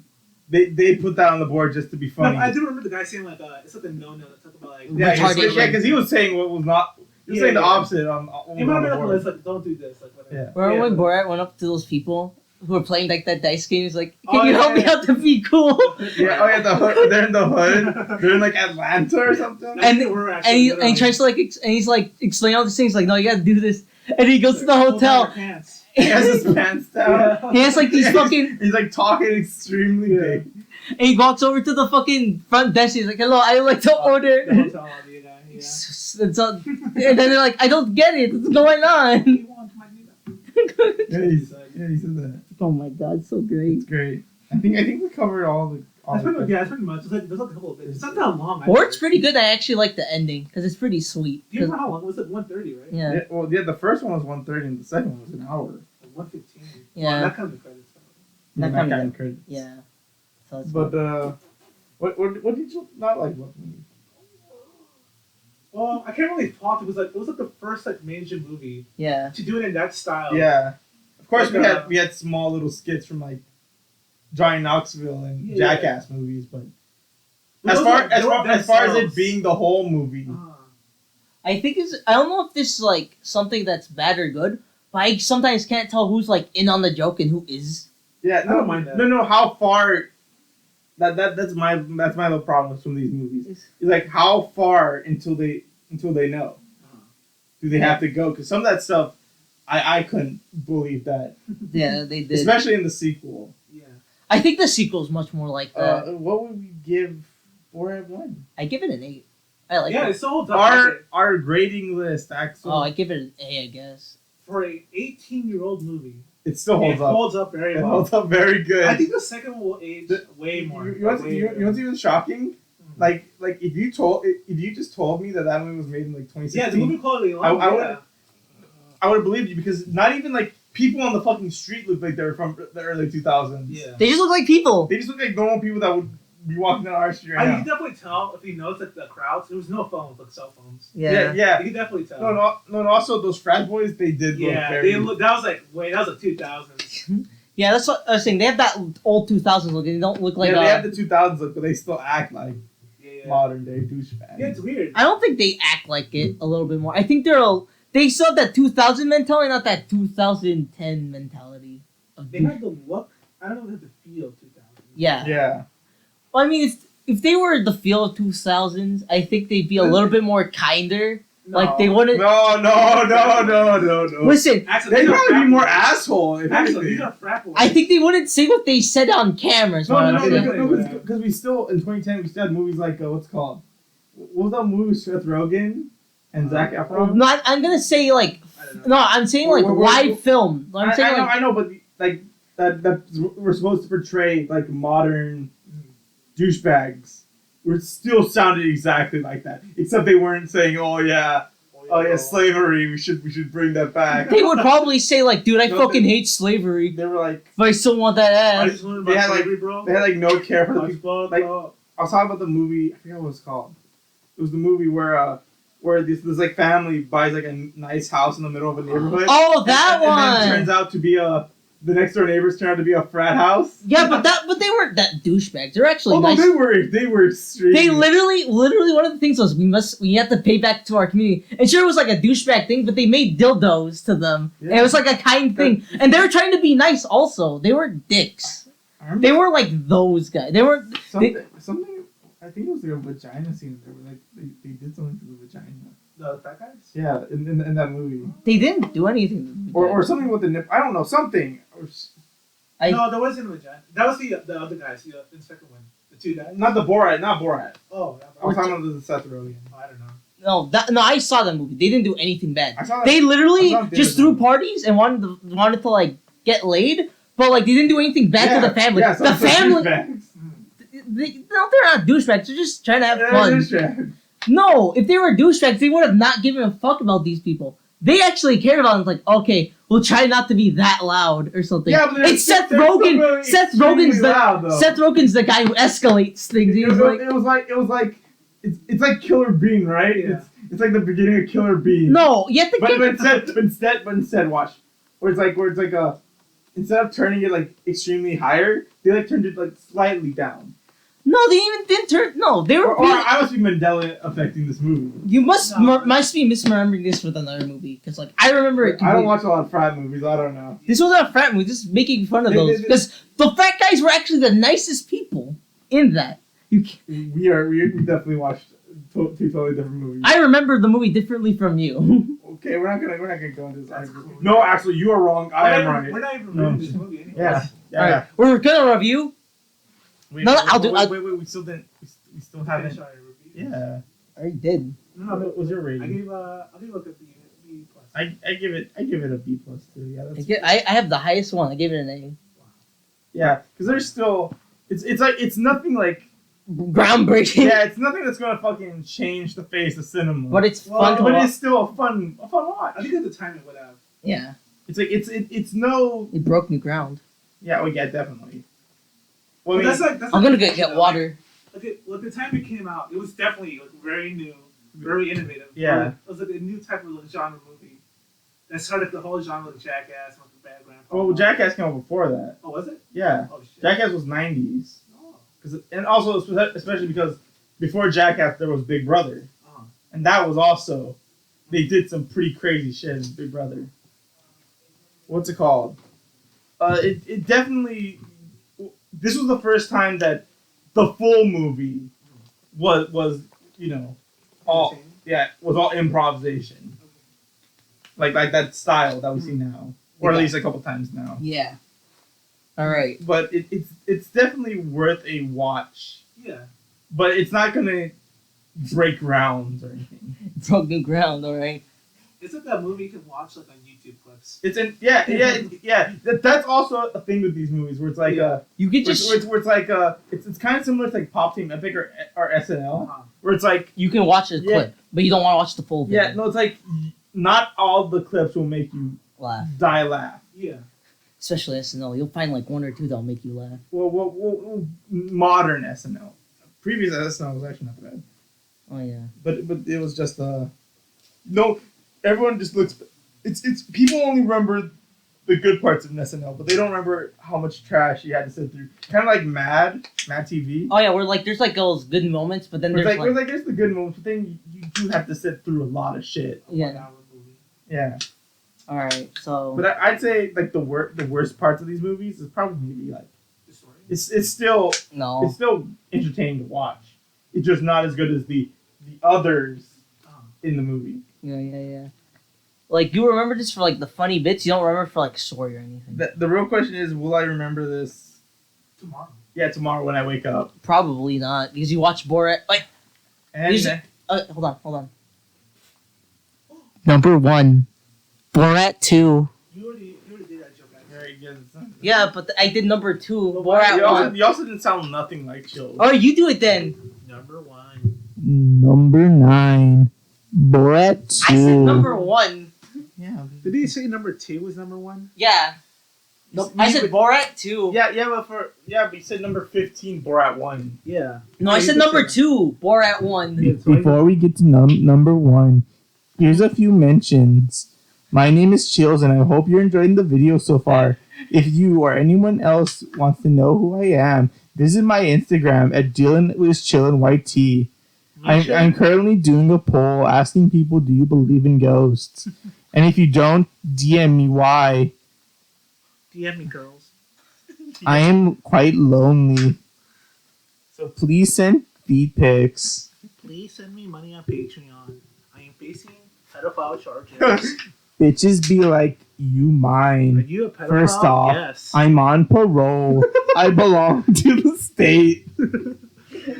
they put that on the board just to be funny. No, I do remember the guy saying like it's like a no-no that talk about like Yeah, Retardation. because he was saying what was not. He was Yeah, saying the yeah. opposite on He on might the have been board. like, don't do this, like whatever. Yeah. Remember when but- Borat went up to those people who were playing like that dice game? He's like, "Can Oh, you yeah, help me yeah. out to be cool?" Yeah, oh yeah, the hood. They're in the hood. They're in like Atlanta or something. I think And- we're And actually he tries to like and he's like explaining all these things like, "No, you gotta do this." And he goes to the Hold down your hotel. pants. He has his pants down. Yeah. He has like these fucking. He's like talking extremely Yeah. big. And he walks over to the fucking front desk. He's like, "Hello, I would like to The order." hotel lobby guy, yeah. And then they're like, "I don't get it. What's going on?" You want my nigga? Yeah, he said that. Oh my god, so great. It's great. I think we covered all the. That's pretty much. There's like a couple of bits. It's not that long. Borat's pretty good. I actually like the ending because it's pretty sweet. Do you remember how long it was? Like 1:30, right? Yeah, Yeah, well, yeah, the first one was 1:30 and the second one was an hour. Like 1:15. Yeah. Well, that kind of the credits. That That kinda- kind of credits. yeah. So it's But what did you not like about the movie? Well, I can't really talk. It was like the first like major movie yeah. to do it in that style. Yeah, of course Like, we had small little skits from like Johnny Knoxville and Yeah. Jackass movies, but But as those far were- they were as far as it themselves. being the whole movie, Ah. I think I don't know if this is like something that's bad or good, but I sometimes can't tell who's like in on the joke and who is. yeah, I don't mind that. No, how far? That's my little problem with some of these movies. It's like how far until they know. Do they have to go? Because some of that stuff, I couldn't believe that, Yeah, they did. especially in the sequel. Yeah. I think the sequel's much more like that. What would we give Borat 1? I give it an 8. I like Yeah, it. it's so dark. Our grading list, Axel. Oh, I give it an A, I guess. for a 18-year-old movie, It still it holds up. holds up very It well. holds up very good. I think the second one will age way more. You know what's even shocking? Like if you just told me that movie was made in like 2016. Yeah, the movie quality alone. I would have believed you because not even like people on the fucking street looked like they were from the early 2000s. Yeah. They just look like people. They just look like normal people that would be walking down our street right You now. can definitely tell if you notice that the crowds. There was no phones, like cell phones. Yeah. Yeah. You can definitely tell. No, and also those frat boys, they did look very... they look. That was like 2000s. Yeah, that's what I was saying. They have that old 2000s look. They don't look like. they have the 2000s look, but they still act like Yeah. modern day douchebags. Yeah, it's weird. I don't think they act like it a little bit more. I think they still have that 2000 mentality, not that 2010 mentality. Of They douche- had the look. I don't know if they had the feel of 2000. Yeah. Yeah. Well, I mean, if they were the feel of 2000s, I think they'd be a little bit more kinder. No. Like they wouldn't. No. Listen, Axel, They'd these are probably be frat more boys. asshole. If Axel, anything. these are frat boys. I think they wouldn't say what they said on cameras. Because we still in 2010 we still had movies like what's it called? What was that movie with Seth Rogen and Zac Efron? No, I'm gonna say like. I don't know. No, I'm saying like live film. I'm saying like. I know, but like that we're supposed to portray like modern douchebags. We're still sounded exactly like that, except they weren't saying, "Oh yeah, slavery. We should bring that back." They would probably say like, "Dude, I No, fucking they- hate slavery, They were like, but I still want that I ass." just learned They about had, like- slavery, bro. they had like no care for the Like, people. Like I was talking about the movie. I forget what it's called. It was the movie where this like family buys like a nice house in the middle of a neighborhood. Oh, that and one. then it turns out to be the next door neighbors turn out to be a frat house. Yeah, but they weren't that douchebags. They're actually Although nice. they were straight. They literally one of the things was we have to pay back to our community. And sure, it was like a douchebag thing, but they made dildos to them. And it was like a kind thing. And they were trying to be nice also. They were dicks. They were like those guys. They weren't. Something. I think it was like a vagina scene. They were like they did something to the vagina. The fat guys? Yeah, in that movie. They didn't do anything. Or something with the nip. I don't know something. No, there wasn't a vagina. That was the other guys, the second one. The two guys. Not Borat. Oh, I was talking about the Seth Rogen. I don't know. No, I saw that movie. They didn't do anything bad. I saw They literally I saw it just vividly. threw parties and wanted to like get laid, but like they didn't do anything bad to the family. Yeah, The family. douchebags. They're not douchebags. They're just trying to have They're fun. douchebags. No, if they were douchebags, they would have not given a fuck about these people. They actually cared about them. Like, okay, we'll try not to be that loud or something. Yeah, but It's Seth they're still Rogen. really Seth extremely Rogen's loud, though. Seth Rogen's the guy who escalates things. He's like, It was like it's like Killer Bean, right? Yeah. It's like the beginning of Killer Bean. no, you have to But get. instead, watch. Where it's like a instead of turning it like extremely higher, they like turned it like slightly down. No, they even didn't turn. No, they were. Or I must be Mandela affecting this movie. You must No. must be misremembering this with another movie because like I remember it. I don't completely. watch a lot of frat movies. I don't know. This wasn't a frat movie. This is making fun of They- those they- because the frat guys were actually the nicest people in that. You, We definitely watched two totally different movies. I remember the movie differently from you. Okay, we're not gonna go into this. That's argument. cool. No, actually, you are wrong. I am right. We're not even No. reviewing this movie anyway. Yeah. All right, we're gonna review. Wait, No, wait, I'll do- Wait, I'll- wait. We still didn't. We still Finish haven't. our review. Yeah. I already did. No, What was your I rating? gave I'll give like a B plus. I give it a B plus too. Yeah, that's I have the highest one. I gave it an A. yeah. Because there's still it's nothing like Groundbreaking. yeah, it's nothing that's gonna fucking change the face of cinema. But it's Well, fun to but watch. it's still a fun watch. I think at the time it would have. Yeah, It's like it's no it broke new ground. yeah. Well, yeah, definitely. Well, I But mean, that's I'm like gonna the get thing, though. water. Like the time it came out, it was definitely like very new, very innovative. Yeah. It was like a new type of like, genre movie that started the whole genre of Jackass and the Bad Grandpa. well, Jackass came out before that. Oh, was it? Yeah, Oh shit. Jackass was 90s. Oh. And also especially because before Jackass there was Big Brother, Oh. and that was also they did some pretty crazy shit in Big Brother. What's it called? It definitely. This was the first time that the full movie was all was all improvisation, like that style that we see now, or at least a couple times now. Yeah. All right. But it's definitely worth a watch. Yeah. But it's not gonna break grounds or anything. Broke new ground. All right. It's like that movie you can watch like on YouTube YouTube clips. It's in yeah. That's also a thing with these movies where it's like You could just where it's like it's kind of similar to like Pop Team Epic or SNL where it's like you can watch a clip, but you don't want to watch the full thing. yeah no it's like not all the clips will make you Laugh. laugh. Yeah. Especially SNL, you'll find like one or two that'll make you laugh. Well, modern SNL. Previous SNL was actually not bad. Oh yeah. But it was just no. Everyone just looks. It's people only remember the good parts of SNL, but they don't remember how much trash you had to sit through. Kind of like Mad TV. Oh yeah, we're like there's like those good moments, but then there's like there's the good moments, but then you do have to sit through a lot of shit. Yeah. 1 hour movie. Yeah. all right. So But I'd say like the worst parts of these movies is probably maybe like The story. it's still no. it's still entertaining to watch. It's just not as good as the others in the movie. Yeah. Like you remember this for like the funny bits. You don't remember for like story or anything. The real question is, will I remember this? Tomorrow. Yeah, tomorrow when I wake up. Probably not because you watch Borat. Like, And hold on. Number 1, Borat 2. You already did that joke. very good. Yeah, but I did number 2. You Borat also, 1. you also didn't sound nothing like Chills. Oh, you do it then. Number 1. Number 9, Borat 2. I said number 1. Yeah. Did he say number 2 was number 1? Yeah. No, I said Borat 2. Yeah, but you said number 15, Borat 1. Yeah. No, I said number 2, Borat 1. Before we get to number 1, here's a few mentions. My name is Chills, and I hope you're enjoying the video so far. If you or anyone else wants to know who I am, visit my Instagram at DylanWisChillinYT. I'm currently doing a poll asking people, do you believe in ghosts? And if you don't, DM me why. DM me, girls. I am quite lonely. So please send feed pics. Please send me money on Patreon. I am facing pedophile charges. Bitches be like, you Are mine. you a pedophile? First off, yes. I'm on parole. I belong to the state.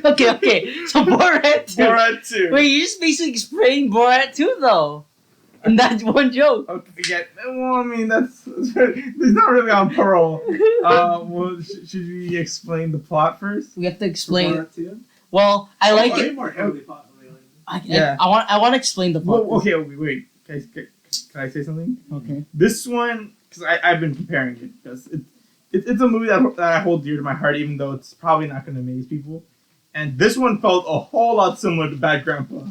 Okay. So Borat 2. Borat 2. Wait, you just basically explained Borat 2 though. And that's one joke. Okay, yeah. Well, I mean, he's not really on parole. Should we explain the plot first? We have to explain. Borat 2? Well, I like Way it. more heavily populated. I want to explain the plot. Well, okay, wait. Can I say something? Okay. This one, because I've been comparing it, because it's a movie that I hold dear to my heart, even though it's probably not going to amaze people. And this one felt a whole lot similar to Bad Grandpa,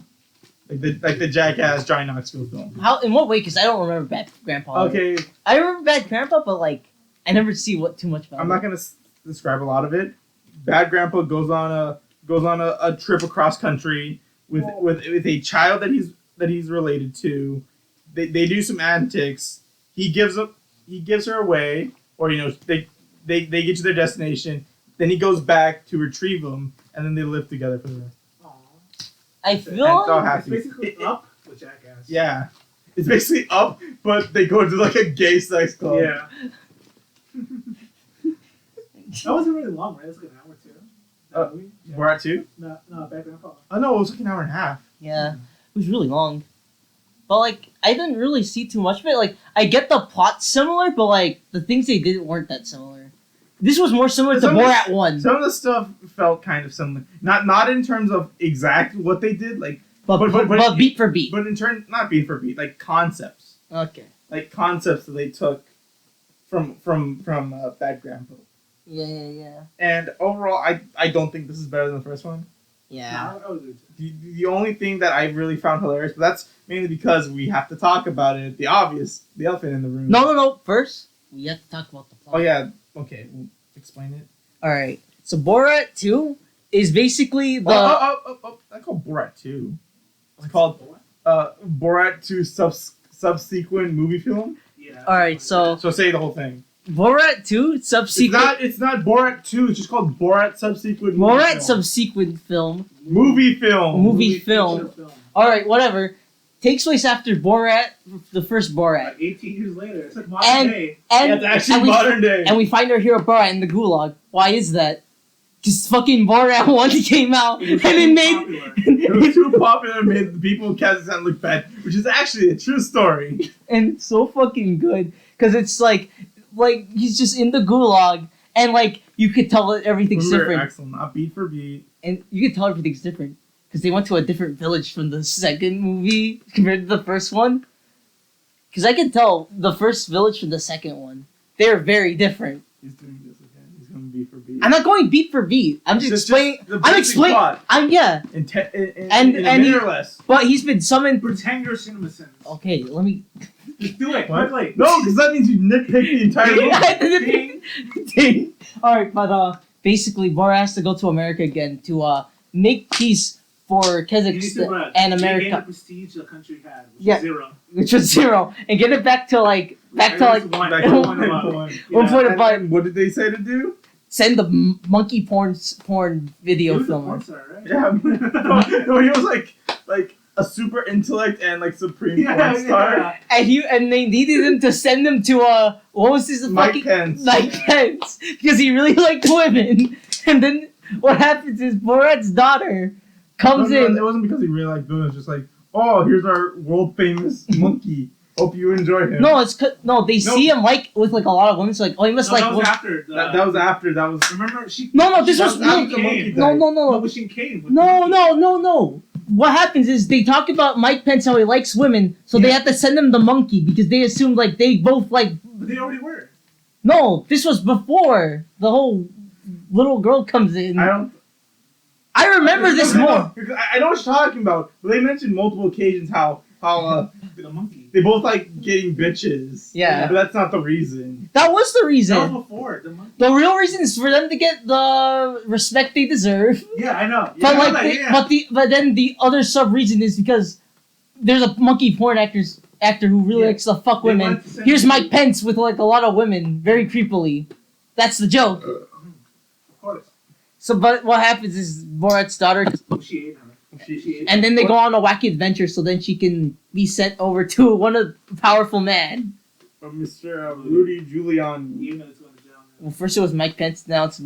like the Jackass Johnny Knoxville film. How? In what way? Because I don't remember Bad Grandpa. Okay, I remember Bad Grandpa, but like I never see too much about. I'm not going to describe a lot of it. Bad Grandpa goes on a trip across country with a child that he's related to. They do some antics. He gives her away, or they get to their destination. Then he goes back to retrieve them, and then they live together for the rest. I And feel it's all like happy. It's basically up with Jackass. Yeah, it's basically Up, but they go to like a gay sex club. Yeah. That wasn't really long, right? It was like an hour too. That movie? Yeah. Borat 2? No, Bad Grandpa. Oh no, it was like an hour and a half. yeah, it was really long. But like I didn't really see too much of it. Like I get the plot similar, but like the things they did weren't that similar. This was more similar to Borat 1. Some of the stuff felt kind of similar. Not in terms of exact what they did, like But beat for beat. but in turn not beat for beat, like concepts. Okay. Like concepts that they took from Bad Grandpa. Yeah. And overall, I don't think this is better than the first one. Yeah. No, I would agree too. The only thing that I really found hilarious, but that's mainly because we have to talk about it. The elephant in the room. No. First, we have to talk about the plot. Oh yeah. Okay. We'll explain it. All right. So Borat 2 is basically the. I call Borat 2. It's called Borat 2 subsequent movie film. Yeah. All right. So So say the whole thing. Borat 2 subsequent. It's not Borat 2. It's just called Borat subsequent. Borat film. subsequent film. Movie film. Movie film. feature film. All right. Whatever. Takes place after Borat, the first Borat. Like 18 years later. It's like modern day. Yeah, it's actually modern day. And we find our hero Borat in the gulag. Why is that? Because fucking Borat 1 came out, and it made... popular. It was too popular and made the people in Kazakhstan look bad, which is actually a true story. And it's so fucking good. Because it's like, he's just in the gulag, and, like, you could tell that everything's Remember, different. Axel, not beat for beat. And you could tell everything's different. Because they went to a different village from the second movie compared to the first one. Because I can tell the first village from the second one. They're very different. He's doing this again. He's going beat for beat. I'm not going beat for beat. I'm just explaining. the I'm basic explaining. plot. Yeah. In And- a and minute he- or less. But he's been summoned. Pretend you're CinemaSins. Okay, let me. Just do it. What? Quickly. No, because that means you nitpick the entire movie. Ding. Ding. All right, but basically, Borat has to go to America again to make peace for You need to Kazakhstan and regain the America, prestige the country had, which Yeah. is 0. which was 0, and get it back to like One. Back to One one. above. One. Yeah. 1 point And above. then what did they say to do? Send the monkey porn He video was a filmer. porn star, right? Yeah, no, he was like a super intellect and like supreme porn star. Yeah. And they needed him to send him to what was his Mike fucking Pence. Mike Pence because he really liked women. And then what happens is Borat's daughter comes in. It wasn't because he really liked doing it. It was just like, oh, here's our world famous monkey. Hope you enjoy him. No, they see him with like a lot of women. So like, oh, he must No, like. that was after. That was after. That was. Remember, she. No, this that was was after no, the monkey no, died. no, No, no, but she came. with no, the no, no, no. What happens is they talk about Mike Pence how he likes women, so they Yeah. have to send him the monkey because they assumed like they both like. But they already were. No, this was before the whole little girl comes in. I remember this more. Because I know what you're talking about. But they mentioned multiple occasions how The monkey. they both like getting bitches. Yeah. But that's not the reason. That was the reason. That was before. The monkey. The real reason is for them to get the respect they deserve. Yeah, I know. But Yeah, like, like, they- yeah. but then the other sub reason is because there's a monkey porn actor who really Yeah. likes to fuck They women. wanted to send Here's him- Mike Pence with like a lot of women, very creepily. That's the joke. Of course. So, but what happens is Borat's daughter, She ate her. She ate and then they What? go on a wacky adventure, so then she can be sent over to one of the powerful man. From Mr. Rudy Giuliani. Even though it's going to jail. Well, first it was Mike Pence, now it's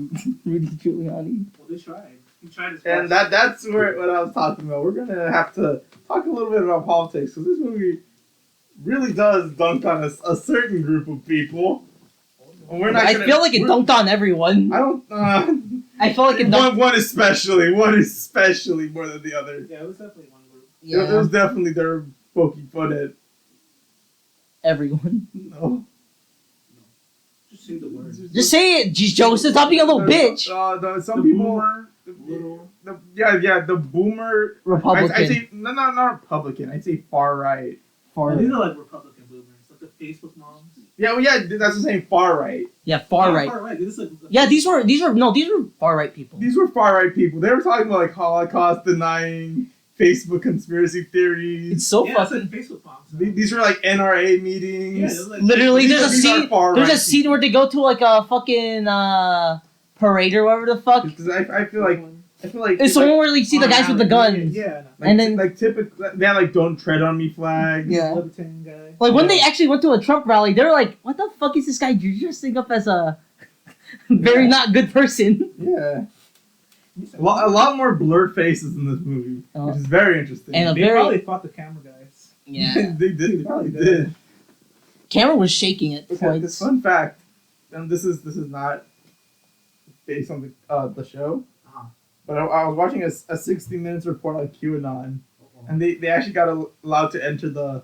Rudy Giuliani. Well, they tried. He tried his And best. that's what I was talking about. We're gonna have to talk a little bit about politics because this movie really does dunk on a certain group of people. And we're not. I gonna- feel like it we're- dunked on everyone. I don't. I feel like it dunked. One especially more than the other. Yeah, it was definitely one group. It Yeah, was definitely their poking fun at. everyone. No. Just say the word. Just say it, Joseph. Stop being a little bitch. Some The people. boomer, Little. The boomer. Republican. I'd say not Republican. I'd say far right. far These are like Republican boomers, like the Facebook moms. Yeah, well, yeah, that's the same far right. Yeah, far Not right. Far right. This is like Yeah, these were far right people. These were far right people. They were talking about like Holocaust denying, Facebook conspiracy theories. It's so yeah, it's fucking. like Facebook moms. These were like NRA meetings. Yeah, they're like, Literally, These there's a are scene. far There's a right scene where they go to like a fucking parade or whatever the fuck. Because I feel like It's the one where you see the guys with the guns. Yeah, like, and then- like typically they had like "Don't Tread on Me" flags. Yeah. Libertarian guy. Like when they actually went to a Trump rally, they're like, "What the fuck is this guy dressing up as a very Yeah. not good person?" Yeah. A lot more blurred faces in this movie, Oh. which is very interesting. And a They very- probably fought the camera guys. Yeah, they did. They probably did. camera was shaking at Okay, points. fun fact, and this is not based on the show, Uh-huh. but I was watching a 60 Minutes report on QAnon, and they actually got allowed to enter the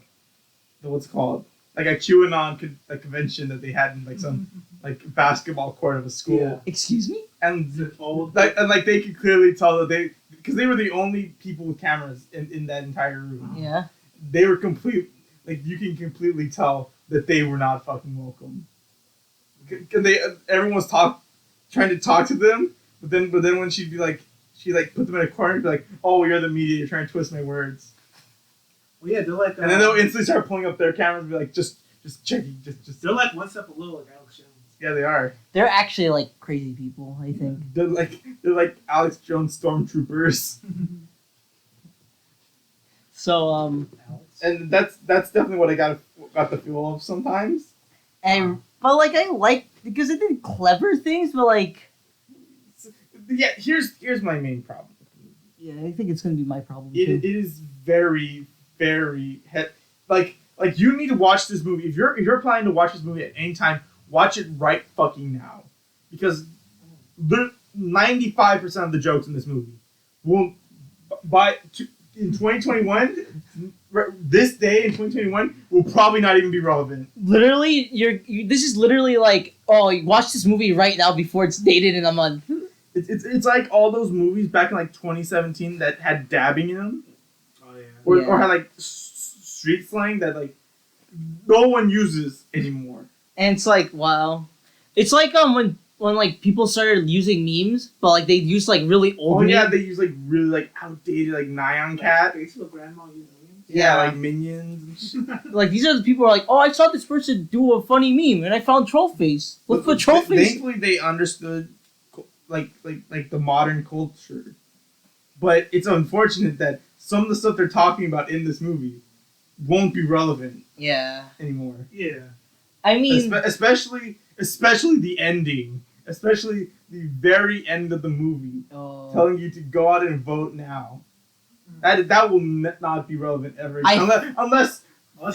what's it called, like a QAnon convention that they had in like some like basketball court of a school, Yeah. Excuse me? and The old like they could clearly tell that because they were the only people with cameras in that entire room. Yeah. They were you can completely tell that they were not fucking welcome. Cause everyone was trying to talk to them, but then when she put them in a corner and be like, "Oh, you're the media, you're trying to twist my words," Well, yeah, they're like. and then they'll instantly start pulling up their cameras and be like, "Just checking, just." They're like one step below, like Alex Jones. Yeah, they are. They're actually like crazy people, I think. They're like Alex Jones stormtroopers, So Alex. and that's definitely what I got the feel of sometimes. but like I like because it did clever things, but like yeah, here's my main problem. Yeah, I think it's gonna be my problem It too. is very, very like you need to watch this movie. If you're planning to watch this movie at any time, watch it right fucking now, because 95% of the jokes in this movie will in 2021. This day in 2021 will probably not even be relevant. Literally, this is literally like, oh, you watch this movie right now before it's dated in a month. It's like all those movies back in like 2017 that had dabbing in them, Oh yeah. or had like street slang that like no one uses anymore. And it's like, wow, it's like when like people started using memes, but like they used like really old. Oh yeah, memes. they use like really like outdated like Nyan Cat. Facebook grandma using memes. Yeah, Yeah. like minions and shit. Like these are the people who are like, oh, I saw this person do a funny meme and I found troll face. Let's put troll face. Thankfully, they understood like the modern culture, but it's unfortunate that some of the stuff they're talking about in this movie won't be relevant Yeah, anymore. Yeah. I mean, especially the ending, especially the very end of the movie, telling you to go out and vote now. That will not be relevant ever, unless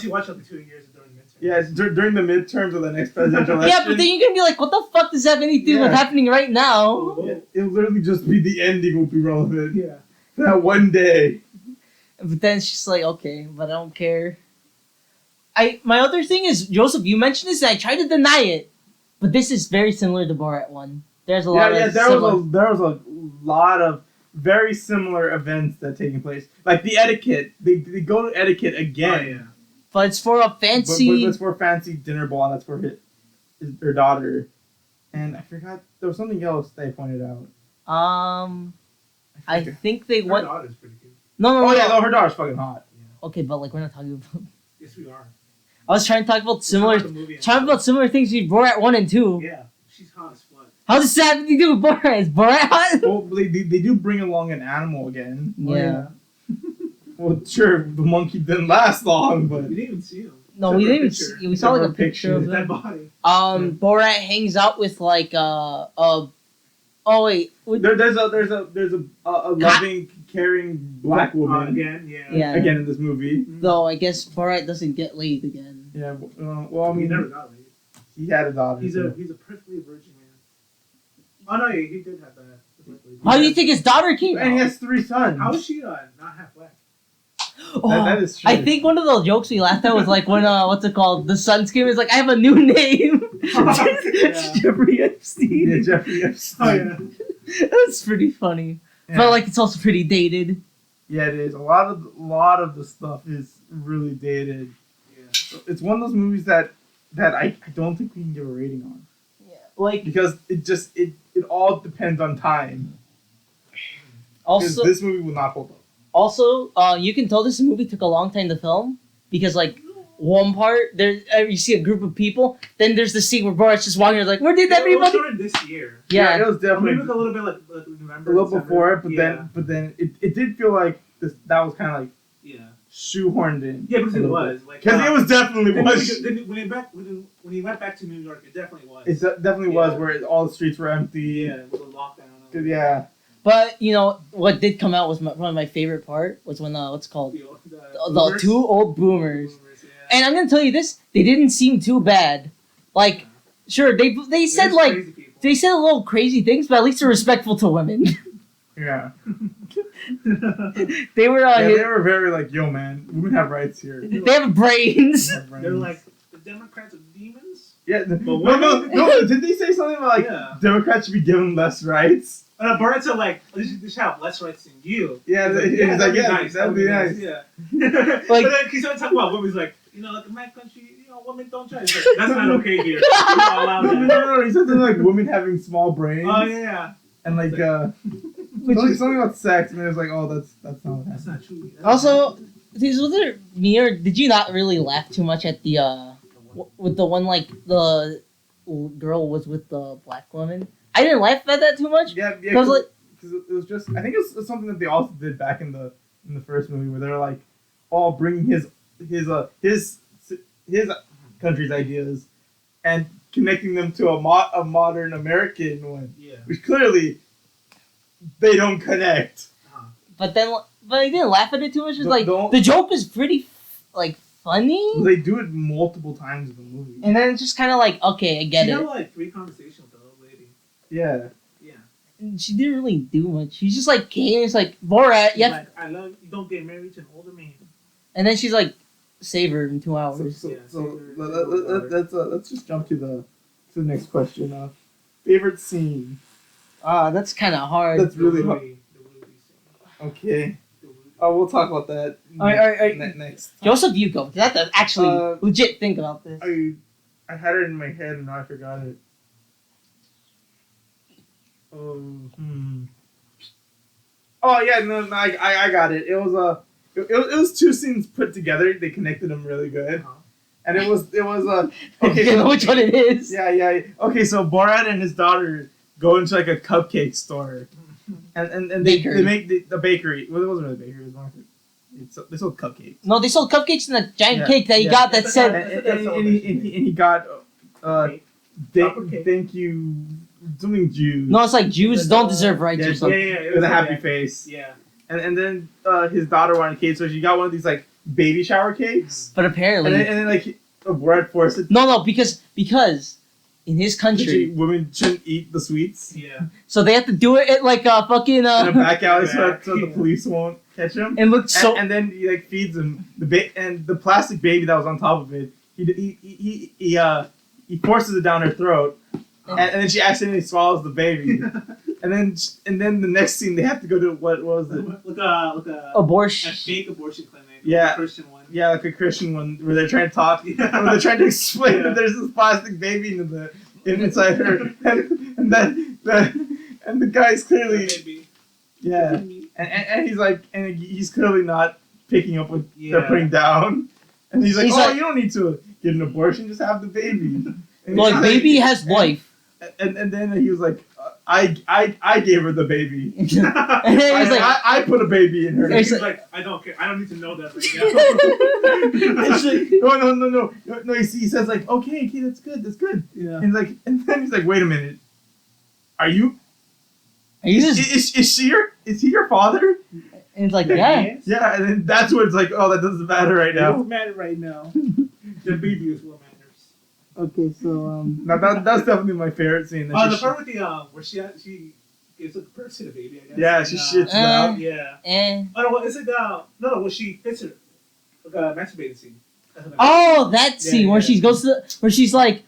you watch like 2 years during midterm. yeah, during the midterms of the next presidential election. yeah, but then you're gonna be like, what the fuck does that have anything to do with Yeah. happening right now? Yeah, it'll literally just be the ending will be relevant. Yeah. That one day. But then it's just like, okay, but I don't care. My other thing is, Joseph, you mentioned this and I tried to deny it, but this is very similar to Borat 1. There's a lot of there similar- was a lot of very similar events that taking place. Like the etiquette, they go to etiquette again. Oh, yeah. but it's for a fancy. But it's for a fancy dinner ball. That's for her daughter. And I forgot there was something else they pointed out. I think they Her went. daughter's pretty good. No, Oh yeah, no, her daughter's fucking hot. Okay, but like we're not talking about. Yes, we are. I was trying to talk about similar. Talk about the movie and Talking about similar things we Borat 1 and 2. Yeah, she's hot as fuck. How does that have anything to do with Borat? Is Borat hot? Well, they do bring along an animal again. Yeah. Well, sure, the monkey didn't last long, but We didn't even see him. No, we didn't even Picture. see. We saw like a Except for picture of His dead him. body. Borat hangs out with like oh wait. there's a loving, caring black woman Again, yeah. Yeah. again in this movie. Though I guess Borat doesn't get laid again. Yeah, well, I He mean, never got laid. he had a daughter. He's a perfectly virgin man. Oh no, yeah, he did have that. How do you think his daughter came and he out? has 3 sons. How is she not half black? Oh, that is true. I think one of the jokes we laughed at was like when what's it called? The Suns came. Is like I have a new name. Yeah. Jeffrey Epstein. Yeah, Jeffrey Epstein. Oh yeah. That's pretty funny. Yeah. But like it's also pretty dated. Yeah, it is. A lot of the stuff is really dated. Yeah. It's one of those movies that I don't think we can give a rating on, Yeah. Like because it all depends on time. Because also this movie will not hold up. Also, you can tell this movie took a long time to film because, like, one part there you see a group of people, then there's the scene where Borat's just walking. Like, where did It was everybody? started this year. Yeah, it was definitely Maybe a little bit like November. a little December. before it, Yeah. but then it did feel like that was kind of like Yeah. shoehorned in. Yeah, because a it little was bit. like Because it was definitely Then was. when he went back to New York, it definitely was. It definitely Yeah. was where all the streets were empty. Yeah, with the lockdown. 'Cause, yeah. but you know what did come out was one of my favorite part was when what's it called the boomers. two old boomers. Yeah. And I'm gonna tell you this, they didn't seem too bad. Like, sure they said There's like crazy people. they said a little crazy things, but at least they're respectful to women. Yeah. They were Yeah, they were very like, yo, man, women have rights here. they have brains. They have They're brains. like the Democrats are demons. yeah. No, women- did they say something about like Yeah. Democrats should be given less rights? Borat said like, they should have less rights than you. Yeah, He's it was like, yeah, nice. that would be nice. Yeah. Like- but then he started talking about women. He's like, like in my country, women don't try. He's like, that's not okay here. You're not allowed No, that. he said something like women having small brains. Oh yeah. And like Which is, something about sex, and it was like, oh, that's not what That's happened. not true. also, was it me or did you not really laugh too much at the with the one like the girl was with the black woman? I didn't laugh at that too much. Yeah, Because like because it was just, I think it was something that they also did back in the first movie where they're like all bringing his country's ideas and connecting them to a modern American one, Yeah. which clearly they don't connect. But I didn't laugh at it too much. It's like Don't- the joke is pretty like funny, They do it multiple times in the movie. and then it's just kind of like, okay, I get She it. had like 3 conversations with the old lady. Yeah. Yeah. And she didn't really do much. She just like came. It's like Borat, She's yeah. like, I love you. Don't get married to an older man. And then she's like, save her in 2 hours. So, Yeah, so so let's just jump to the next question. Favorite scene. That's kind of hard. That's really hard. The Rudy scene. Okay. The Rudy. We'll talk about that Alright. next. Joseph, you go. 'Cause I have to actually legit think about this. I had it in my head and now I forgot it. Oh yeah, no, I got it. It was it was 2 scenes put together. They connected them really good, and it was okay. You know So, which one it is. yeah. Okay, so Borat and his daughter go into like a cupcake store, and they Bakery. make the bakery. Well, it wasn't really a bakery. It was more like they sold cupcakes. No, they sold cupcakes and a giant Yeah, cake that he yeah. got that That's said. And he got Cake. thank, Cake. thank you something Jews. No, it's like Jews don't deserve rights Yeah, or Yeah, something. it with was a happy like- face. Yeah. And then his daughter wanted a cake, so she got one of these like baby shower cakes. But apparently, And then like Borat forced it. no, because in his country, Women shouldn't eat the sweets Yeah. so they have to do it at like a fucking in a back alley so Back, the yeah. police won't catch him. and look so. And then he like feeds him and the plastic baby that was on top of it. He forces it down her throat, and then she accidentally swallows the baby. And then the next scene they have to go to what was it? Look a Abortion. fake abortion clinic. Yeah. A Christian one. Yeah, like a Christian one where they're trying to talk, where they're trying to explain that there's this plastic baby inside her, and the guy's clearly Maybe. yeah, and he's like, and he's clearly not picking up what they're Yeah. putting down, and he's like, He's oh, like- you don't need to get an abortion, just have the baby. And Like he's baby has life. and then he was like, I gave her the baby. And then he's like, I put a baby in her. It's He's like, I don't care. I don't need to know that right It's like- no. He says like, okay, that's good. now. And and then he's like, wait a minute, are you? he's just, Is he your father? and it's like, yeah. Yeah, and then that's where it's like, oh, that doesn't matter right It now. doesn't matter right now. The baby is what matters. Okay, so Now that's definitely my favorite scene. Oh, the part with the where she gives a birth to the baby. I guess. Yeah, and, she shits it Uh, out. Yeah. and Oh no, what is it? No, when she fits her, like a masturbating scene. That's what I- oh, that scene Yeah, where yeah. she goes to where she's like,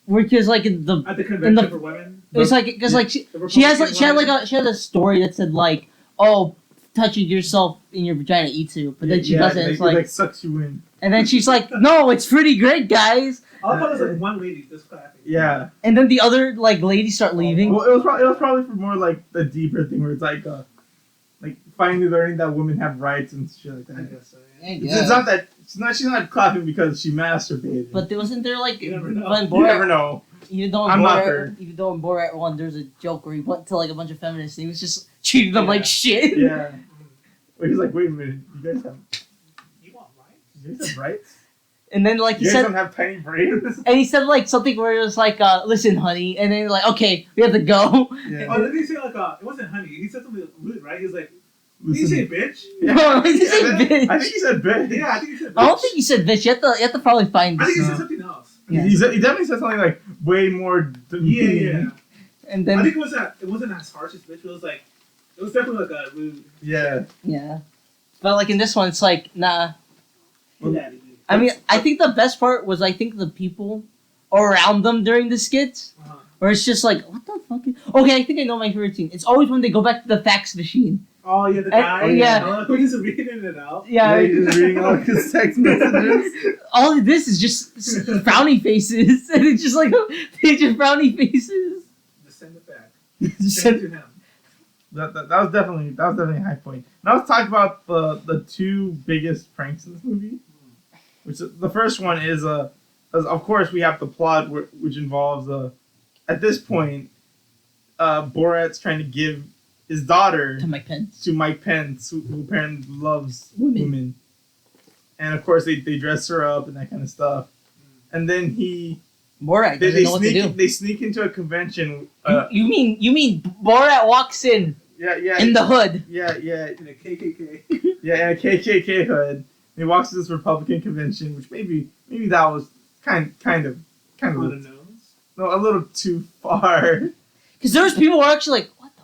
where because like in the At the in convention the- for women. it's like because like The she had a story that said like, oh, touching yourself in your vagina eats you, but then she doesn't. It's it like, sucks you in. and then she's like, no, it's pretty great, guys. I thought it was like one lady just clapping. Yeah. And then the other like ladies start leaving. Well, it was probably for more like the deeper thing where it's like finally learning that women have rights and shit like I that. guess so. I Yeah. guess. It's not that she's not clapping because she masturbated. But there wasn't there like You never know. when you never Borat, know. even though in I'm not Borat, her. even though in Borat 1 there's a joke where he went to like a bunch of feminists and he was just treating them Yeah. like shit. Yeah. Where he's like, wait a minute, you guys You want rights? have rights? And then like he You guys said, don't have tiny brains? and he said like something where it was like, listen, honey, and then like, okay, we have to go. Yeah. Oh, did he say like it wasn't honey? He said something rude, right? He was like, did he Listen. say bitch? No, he Yeah, said bitch. I think he said bitch. Yeah, I think he said bitch. I don't think he said bitch. You have to probably find I think he this. said something else. Yeah. He definitely said something like way more demeaning. Yeah. And I then think it wasn't as harsh as bitch, but it was definitely like a rude. Yeah. yeah, but like in this one, it's like nah. Well, attitude. I mean, I think the best part was the people around them during the skits, Uh-huh. where it's just like, what the fuck? Okay, I think I know my favorite scene. It's always when they go back to the fax machine. Oh yeah, the guy. yeah. Who's just reading it out. Yeah, He's just reading all his text messages. all of this is just frowny faces, and it's just like they just frowny faces. Just send it back. Just Send it to him. That was definitely a high point. Now let's talk about the 2 biggest pranks in this movie. Which the first one is of course we have the plot which involves at this point Borat's trying to give his daughter to Mike Pence. to Mike Pence, who apparently loves Women. women. And of course they dress her up and that kind of stuff. And then Borat doesn't know what to do. they sneak into a convention. You mean Borat walks in Yeah. in the hood. Yeah. In a KKK. Yeah, and a KKK hood. And he walks to this Republican convention, which maybe that was kind of On the nose. no, a little too far. Because there was people who were actually like, what the?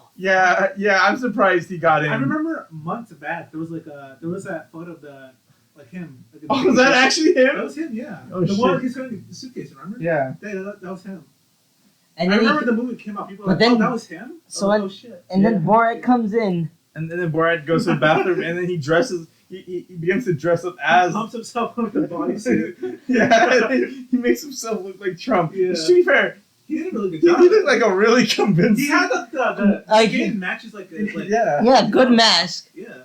Yeah. I'm surprised he got in. I remember months back there was that photo of him. Like Oh, was that actually That him? was him, yeah. Oh, the one shit. he's carrying the suitcase, remember? Yeah. That was him. And I then remember the movie came out. People were But like, then- oh, that was him? so oh, I- oh shit. and then Yeah. Borat comes in. And then Borat goes to the bathroom, and then he dresses. He begins to dress up as. Pumps himself up with the bodysuit. Yeah, he makes himself look like Trump. Yeah. To be fair, He did a really good he job. looked like a really convincing. He had the Like- skin matches like Yeah. Yeah, good mask. Yeah.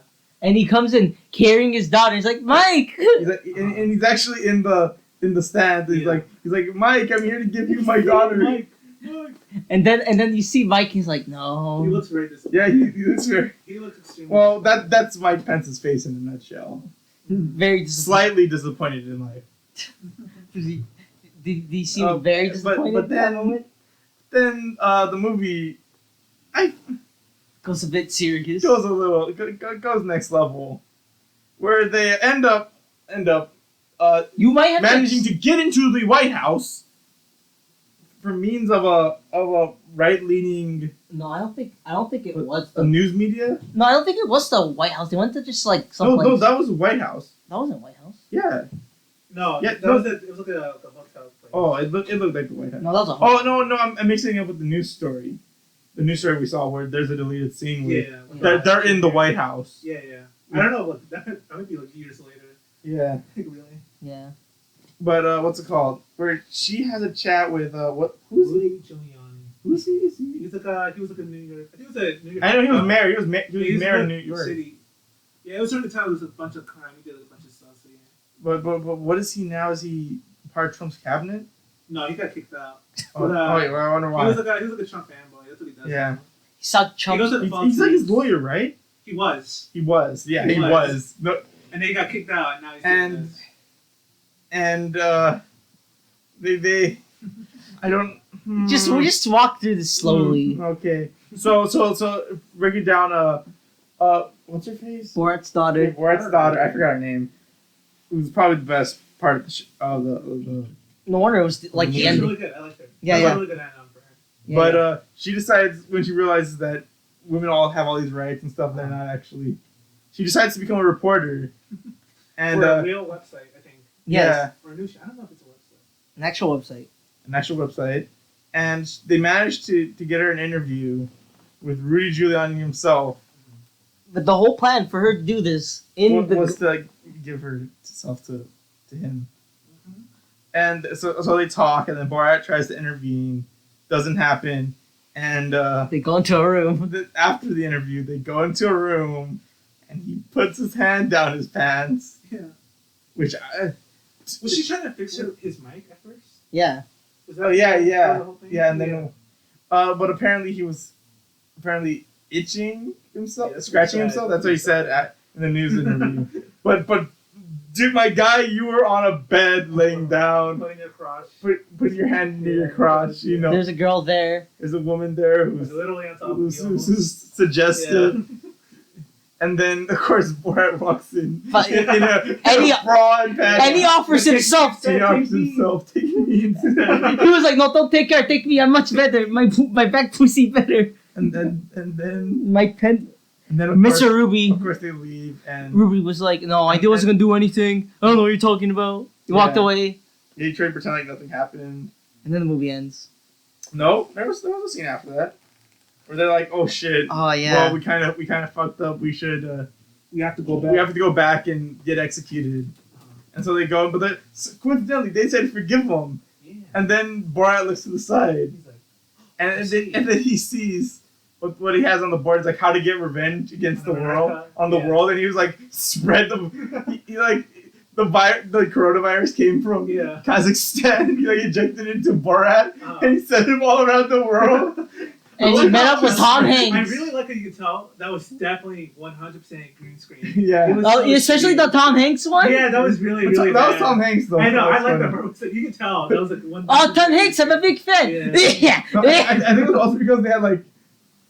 And he comes in carrying his daughter. He's like, Mike. He's like, and he's actually in the stand. He's Yeah. like, Mike, I'm here to give you my daughter. Mike. And then you see Mike. He's like, He no. looks very disappointed. Yeah, he looks very. He looks extremely. Well, that's Mike Pence's face in a nutshell. Very Slightly disappointed in life. Did he seem Oh, very but disappointed at that then- moment? Then the movie Goes a bit serious. goes next level, where they end up You might have managing to get into the White House for means of a right-leaning No, I don't think it was a the. news media. No, I don't think it was the White House. They went to just like some No, place. that was the White House. That wasn't White House. Yeah. No, Yeah, that no. was it was like the hotel place. Oh, it looked like the White House. No, that was a. Oh no, I'm mixing it up with the news story. The news story we saw where there's a deleted scene where Yeah. they're in the White House. Yeah. I don't know. That might be like years later. Yeah. Really. Yeah. But what's it called? Where she has a chat with who's he? Rudy Giuliani. Who's he? Is he? He was like a New York. I think it was a New York. I know he was mayor. He was He's mayor in New New York. City. Yeah, it was during the time there was a bunch of crime. He did a bunch of stuff. So yeah. But what is he now? Is he part of Trump's cabinet? No, he got kicked out. Oh, But, wait, I wonder He why. was like a Trump fanboy. That's what he does. Yeah. now. He saw Trump. He goes to the He's like his lawyer, right? He was, He was. Yeah, He he was. was. No, and then he got kicked out, and now he's And- doing this. and they I don't. We just walk through this slowly. Okay. So break it down. What's her face? Borat's daughter. Borat's daughter. I forgot her name. It was probably the best part of the No wonder it was like She the was end. really good. I like her. Yeah, That was yeah. a really good add-on for her. Yeah, But yeah. she decides when she realizes that women all have all these rights and stuff, they're not actually. She decides to become a reporter, and For a real website, I think. Yes. Or a news. I don't know if it's a website. An actual website. an actual website, and they managed to get her an interview with Rudy Giuliani himself. But the whole plan for her to do this Was to give herself to him. Mm-hmm. And so they talk, and then Borat tries to intervene. Doesn't happen. And they go into a room. after the interview, they go into a room, and he puts his hand down his pants, Yeah. which Was she trying to fix his mic at first? Yeah. Was Oh yeah, that yeah, the whole thing? yeah. And then, but apparently he was itching himself, Yeah, that's scratching what he said. himself. That's what he said in the news interview. but dude, my guy, you were on a bed laying down, Putting it across. put your hand near your Yeah. crotch. You know, There's a girl there. there's a woman there Like, literally on top of who's you. suggestive. And then, of course, Borat walks in But- in a And he- bra and pants. And he offers himself He to. offers himself taking me instead. He was like, "No, don't take her. Take me. I'm much better. My back pussy better." And then Mike Penn, of Mr. course, Ruby. of course they leave, and Ruby was like, "No, I wasn't gonna do anything. I don't know what you're talking about." He walked Yeah. away, they try to pretend like nothing happened. and then the movie ends. No, there was a scene after that where they're like, "Oh shit! Oh yeah. Well, we kind of fucked up. We should We have to go back. we have to go back and get executed." And so they go, but coincidentally they said forgive them, Yeah. and then Borat looks to the side, He's like, and then he sees what he has on the board is like how to get revenge against the world Yeah. world, and he was like spread the he like the coronavirus came from Yeah. Kazakhstan. He like injected it into Borat and he sent him all around the world. and he met up with Tom I Hanks. really like how you can tell that was definitely 100% green screen. Yeah, It was Oh, so especially cheap. the Tom Hanks one. Yeah, that was really, really that was bad. Tom Hanks though. I know, so I that's like funny. that part. So you can tell that was like one. Oh, Tom Hanks, I'm a big fan. Yeah. Yeah. No, I think it was also because they had like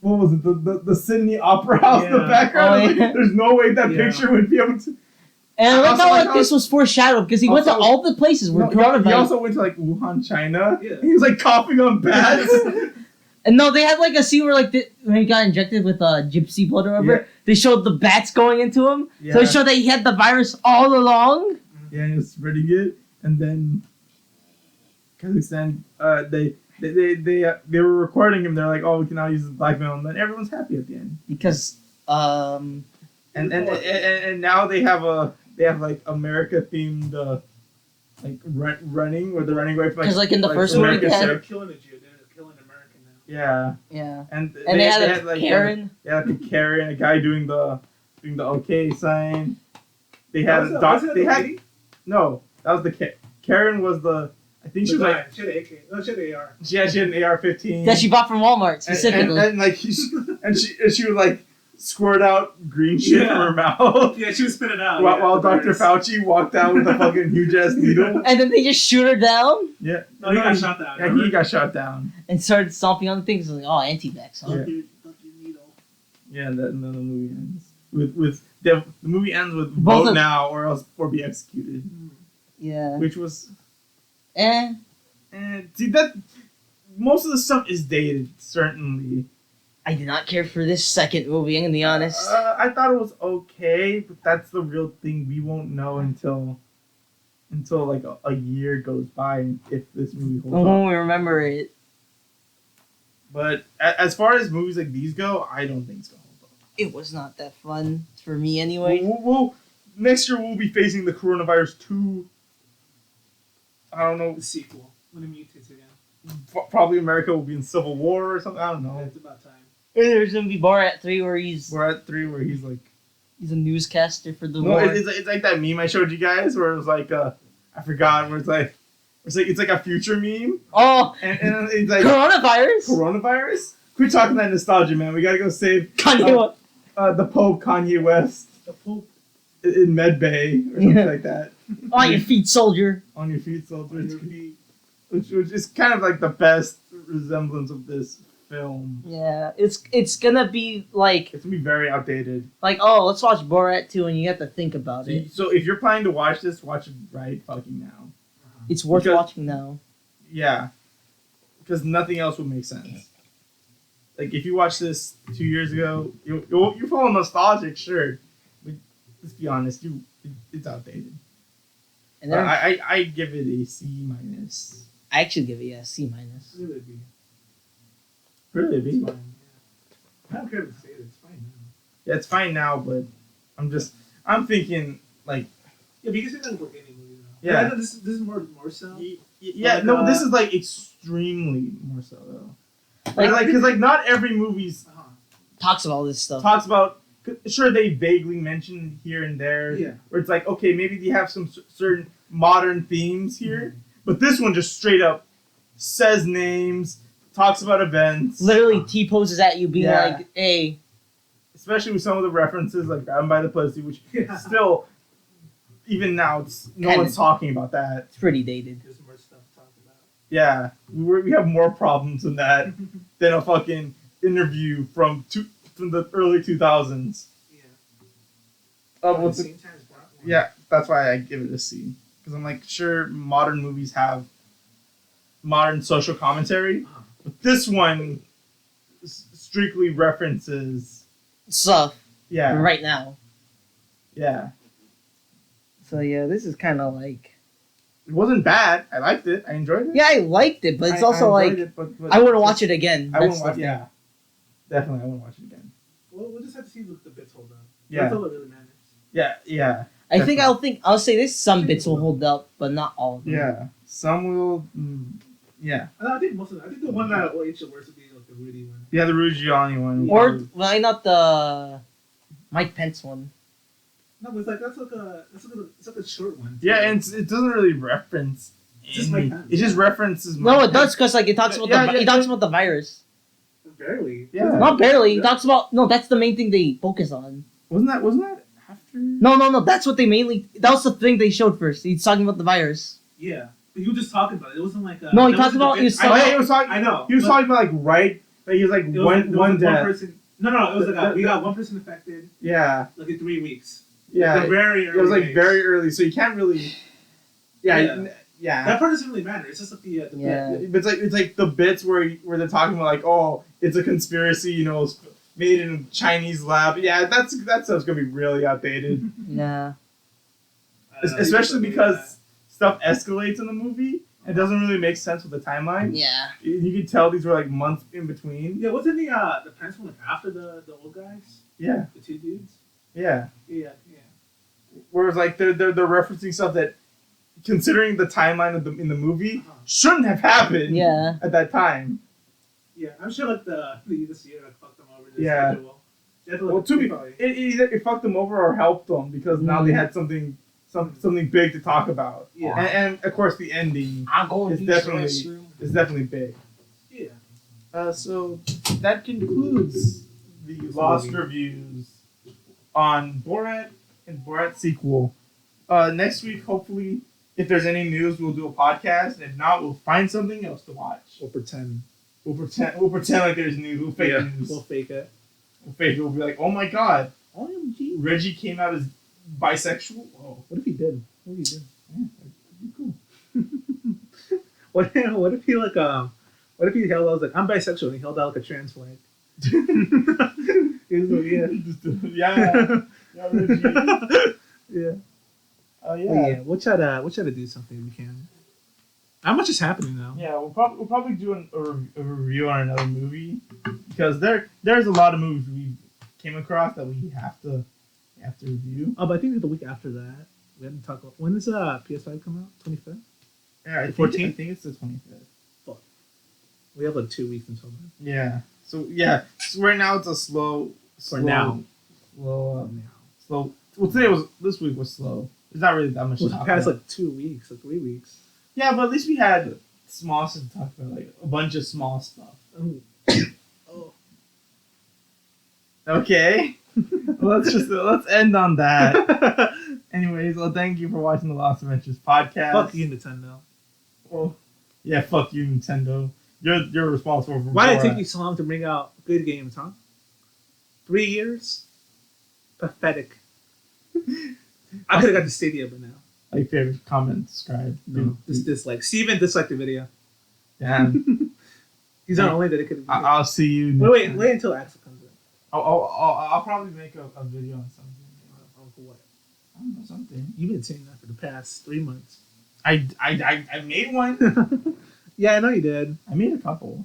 what was it? The Sydney Opera House in the Yeah. background. Oh, I was like, yeah. there's no way that Yeah. picture would be able to. And I like Also, how like, like this was foreshadowed because he went to also- all the places where No, coronavirus. he also went to like Wuhan, China. Yeah. He was like coughing on bats. And no, they had like a scene where like when he got injected with gypsy blood or whatever, Yeah. they showed the bats going into him. Yeah. So it showed that he had the virus all along. Yeah, he was spreading it, and then Kazakhstan, they were recording him. They're like, "Oh, we can now use this blackmail," and then everyone's happy at the end. Because And now they have like America themed like running where they're running away from Because, like, in the first movie, American they had- They're killing a Jew. They're killing an American now. yeah, yeah. and And they had a like Karen. like a Karen, a guy doing the okay sign. They had Was a it- doc. was it They the had lady? no. That was the Karen was the. I think she was like She had an AK. No, she had an AR. she had an AR-15 That she bought from Walmart specifically. and like she would like squirt out green shit Yeah. from her mouth Yeah, she was spitting out. while the Dr. virus. Fauci walked out with a fucking huge ass needle. And then they just shoot her down Yeah, No, he got shot down. Yeah, he got shot down. and started stomping on the things. Like, oh, anti-vax. Huh? Yeah. Dr. Needle. Yeah, and then the movie ends with the movie ends with Both vote of- now or be executed, Yeah. which was Eh. see that most of the stuff is dated certainly. I did not care for this second movie, I'm gonna be honest. I thought it was okay, but that's the real thing. We won't know until like a year goes by if this movie holds up. When we remember it. But as far as movies like these go, I don't think it's gonna hold up. It was not that fun for me anyway. We'll next year we'll be facing the coronavirus 2. I don't know. The sequel. When it mutates again. Probably America will be in civil war or something. I don't know. It's about time. And there's gonna be Borat 3 where he's We're at 3 where he's like, a newscaster for the no, war. it's like that meme I showed you guys where it was like, I forgot where it's like a future meme Oh, and it's like coronavirus? coronavirus. Quit talking that nostalgia, man. We gotta go save Kanye West. the Pope Kanye West The Pope in Med Bay or something Yeah. like that. On your feet, soldier. On your feet, soldier. on your feet. Which is kind of like the best resemblance of this film. Yeah, it's gonna be like It's gonna be very outdated. oh, let's watch Borat 2 and you have to think about it. So if you're planning to watch this, watch it right fucking now. It's worth because- watching now. Yeah, because nothing else would make sense. Like if you watch this 2 years ago, you fall nostalgic, sure, but let's be honest, it's outdated. And But then I give it a C minus. I actually give it a C minus. Really be. Really, It's B? fine. Yeah. I don't care to say it. It's fine now. Yeah, it's fine now, but I'm thinking like Yeah, but you can say that for any movie now. Yeah. I know this is more so. yeah, Like, no, this is like extremely more so though. Like, Because like not every movie's Uh-huh. talks about all this stuff. talks about. Sure, they vaguely mention here and there. Yeah. Where it's like, okay, maybe they have some certain modern themes here, but this one just straight up says names, talks about events. Literally T poses at you being Yeah. like, hey, Especially with some of the references, like Grab 'em by the Pussy, which Yeah. still, even now, no Kinda. one's talking about that. it's pretty dated. There's more stuff to talk about. Yeah, we have more problems than that than a fucking interview from the early 2000s. Yeah. Of At the what's same time, it's Borat one. Yeah, that's why I give it a C. Because I'm like, sure, modern movies have modern social commentary, Uh-huh. but this one strictly references. Stuff Yeah, right now. yeah. So yeah, this is kind of like, It wasn't bad. I liked it. I enjoyed it. yeah, I liked it, but it's I also like, enjoyed it, but I wouldn't watch it again. I That's wouldn't the watch. thing. Yeah, definitely, I wouldn't watch it again. We'll just have to see if the bits hold up. Yeah. That's all that really matters. Yeah. I think I'll say this. Some bits will hold up, but not all of them. Yeah. Some will. Yeah. I think most of them. I think the one that will age the worst would be like the Rudy one. Yeah, the Rudy Giuliani one. Or why not the Mike Pence one? No, but it's like it's like a short one. Yeah, and it doesn't really reference. Just any- Mike Pence. it just references. No, Mike it does Pence. because like it talks about Yeah, it talks about the virus. Barely. Yeah. Not barely. It Yeah. talks about that's the main thing they focus on. Wasn't that after? No. That's what they mainly. That was the thing they showed first. He's talking about the virus. Yeah. But he was just talking about it. It wasn't like No, he that talked wasn't about- the he bit- was Oh, yeah, he was talking. I know. He was but- talking about like Like, he was like It was one one death. person. No, it was like we got one person affected. Yeah, Like in 3 weeks. yeah. Like, very early. It was like days. very early, so you can't really. Yeah. That part doesn't really matter. It's just like the Yeah. But it's like the bits where they're talking about like, oh, it's a conspiracy, it's made in a Chinese lab. Yeah, that stuff's gonna be really outdated. Yeah. Especially because stuff escalates in the movie. It doesn't really make sense with the timeline. Yeah. You could tell these were like months in between. Yeah, wasn't the principal like after the old guys? Yeah, The 2 dudes? yeah. Yeah. Whereas like they're referencing stuff that, considering the timeline of in the movie, shouldn't have happened. Yeah. At that time. Yeah, I'm sure like the year like fucked them over. Yeah. Schedule. Well, it either it fucked them over or helped them because now they had something big to talk about. Yeah. And of course the ending I'm going is to definitely big. Yeah. So that concludes the Lost reviews on Borat and Borat sequel. Next week, hopefully, if there's any news, we'll do a podcast. If not, we'll find something else to watch. We'll pretend. We'll pretend like there's news. We'll fake news. We'll fake it. We'll fake it. We'll be like, oh my god, OMG. Reggie came out as bisexual. Oh, What if he did? What if he did? yeah, that'd be cool. What if he like what if he held out like I'm bisexual and he held out like a trans flag? He was like, yeah, Reggie. yeah. Oh Yeah, we'll try to do something we can. How much is happening now? Yeah, we'll probably do a review on another movie because there's a lot of movies we came across that we have to review. Oh, but I think the week after that we haven't talked about when does PS5 come out? 25th. Yeah, I The think 14th? I think it's the 25th. We have like 2 weeks until then. Yeah. So right now it's a slow. now. Slow. Well, this week was slow. There's not really that much. Well, to the talk past about. like 2 weeks, like 3 weeks. Yeah, but at least we had small stuff to talk about, like a bunch of small stuff. Oh. Okay. Let's end on that. Anyways, well, thank you for watching the Lost Adventures podcast. Fuck you, Nintendo. Well, yeah, fuck you, Nintendo. You're responsible for. Why did it Borat. take you so long to bring out good games, huh? 3 years? Pathetic. I could have got the Stadia by now. Like, favorite, comment, subscribe. No, dislike. Steven disliked the video. Damn. He's not only dedicated. I'll see you. Next Wait time. until Axel comes in. I'll probably make a video on something. What? I don't know, something. You've been saying that for the past 3 months. I made one. Yeah, I know you did. I made a couple.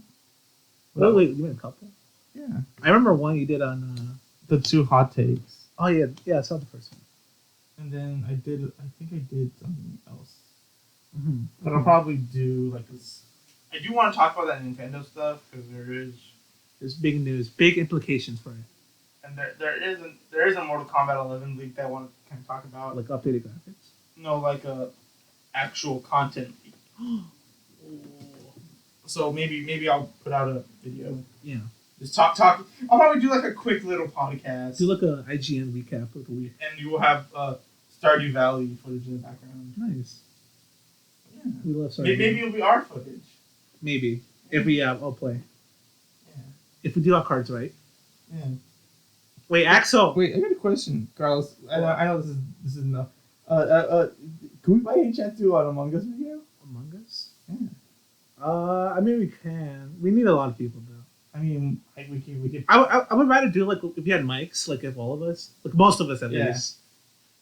Wait, you made a couple? Yeah. I remember one you did on. The 2 hot takes. Oh yeah, I saw the first one. And then I think I did something else. Mm-hmm. But I'll probably do like this. I do want to talk about that Nintendo stuff because There's big news, big implications for it, and there is a Mortal Kombat 11 leak that I want to kind of talk about. like updated graphics. No, like a actual content leak. So maybe I'll put out a video. Yeah. Just talk. I'll probably do like a quick little podcast. Do like a IGN recap of the week. And you will have Stardew Valley footage in the background. Nice. Yeah. We love Stardew. Maybe it'll be our footage. Maybe if we I'll play. Yeah. If we do our cards right. Yeah. Wait, Axel. Wait, I got a question, Carlos. I know this is enough. Can we by any chance do an Among Us video? Among Us. Yeah. I mean we can. We need a lot of people though. I mean, we could. I would rather do like if you had mics, like if all of us, like most of us at Yeah. least.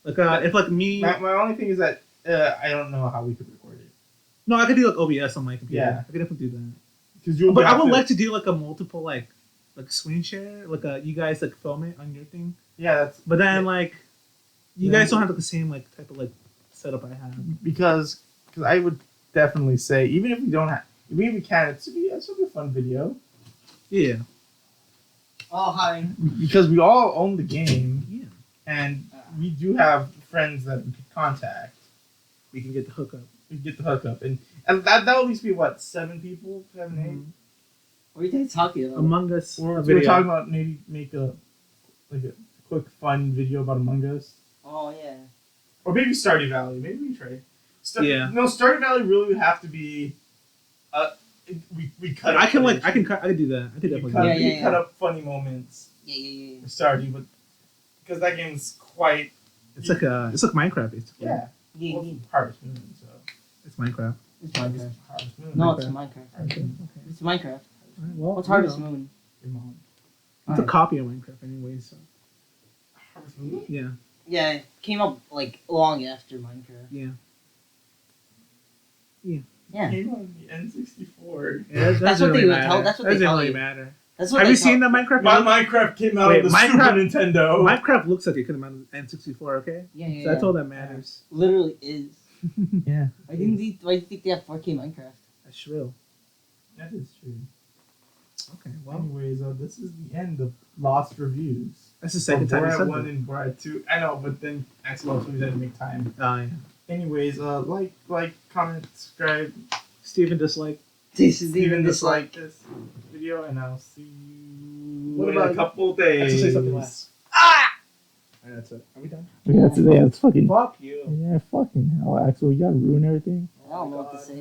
Like if like me. My only thing is that I don't know how we could record it. No, I could do like OBS on my computer. Yeah. I could definitely do that. Because you. But I would like to do like a multiple like screen share, like you guys like film it on your thing. Yeah, that's But then like you Yeah. guys don't have like the same like type of like setup I have. because I would definitely say even if we don't have, even if we can, it's be a fun video. Yeah. Oh, hi. Because we all own the game Yeah. and we do have friends that we could contact. We can get the hookup. We could get the hookup and that'll at least be what 7 people, 7, 8. What are you guys talking about? Among Us. Or a we were video. talking about maybe make a quick fun video about Among Us, Oh, yeah. or maybe Stardew Valley. Maybe we trade. Yeah. No, Stardew Valley really would have to be we cut. I up can footage. I can do that. I think We that. cut, Yeah, we yeah, yeah. cut up funny moments. Yeah. Starting with because that game's quite. It's like Minecraft basically. Yeah. Yeah, Well, yeah. Harvest Moon. So It's Minecraft. It's Minecraft. Harvest Moon. No, it's Minecraft. Minecraft. Okay. It's Minecraft. Alright, well, What's you Harvest know, Moon? Your mom. It's a copy of Minecraft anyway. So Harvest Moon. yeah, Yeah, it came up like long after Minecraft. yeah. Yeah. Came on the N64. Yeah, that That's doesn't what they really would matter. tell- that's what That they doesn't tell really you. matter. That's what Have they you tell- seen the Minecraft? My Minecraft came out Wait, on the Super Minecraft- Nintendo. Minecraft looks like it could have been on N64. Okay, Yeah, yeah. so that's yeah. all that matters. Literally is. Yeah. Why do you think they have 4K Minecraft? That's shrill. That is true. Okay, well, Anyways, this is the end of Lost Reviews. that's the second time you Borat said 1 that. and Borat 2. I know, but then Axel also had to make time. Yeah. Anyways, like, comment, subscribe. Steven dislike. This is Even even dislike this video, and I'll see you What in about- a couple days. Axel, say something last. Alright, that's it. Are we done? Yeah, that's fucking. Fuck you. Yeah, fucking hell, Axel. You gotta ruin everything. I don't know what to say.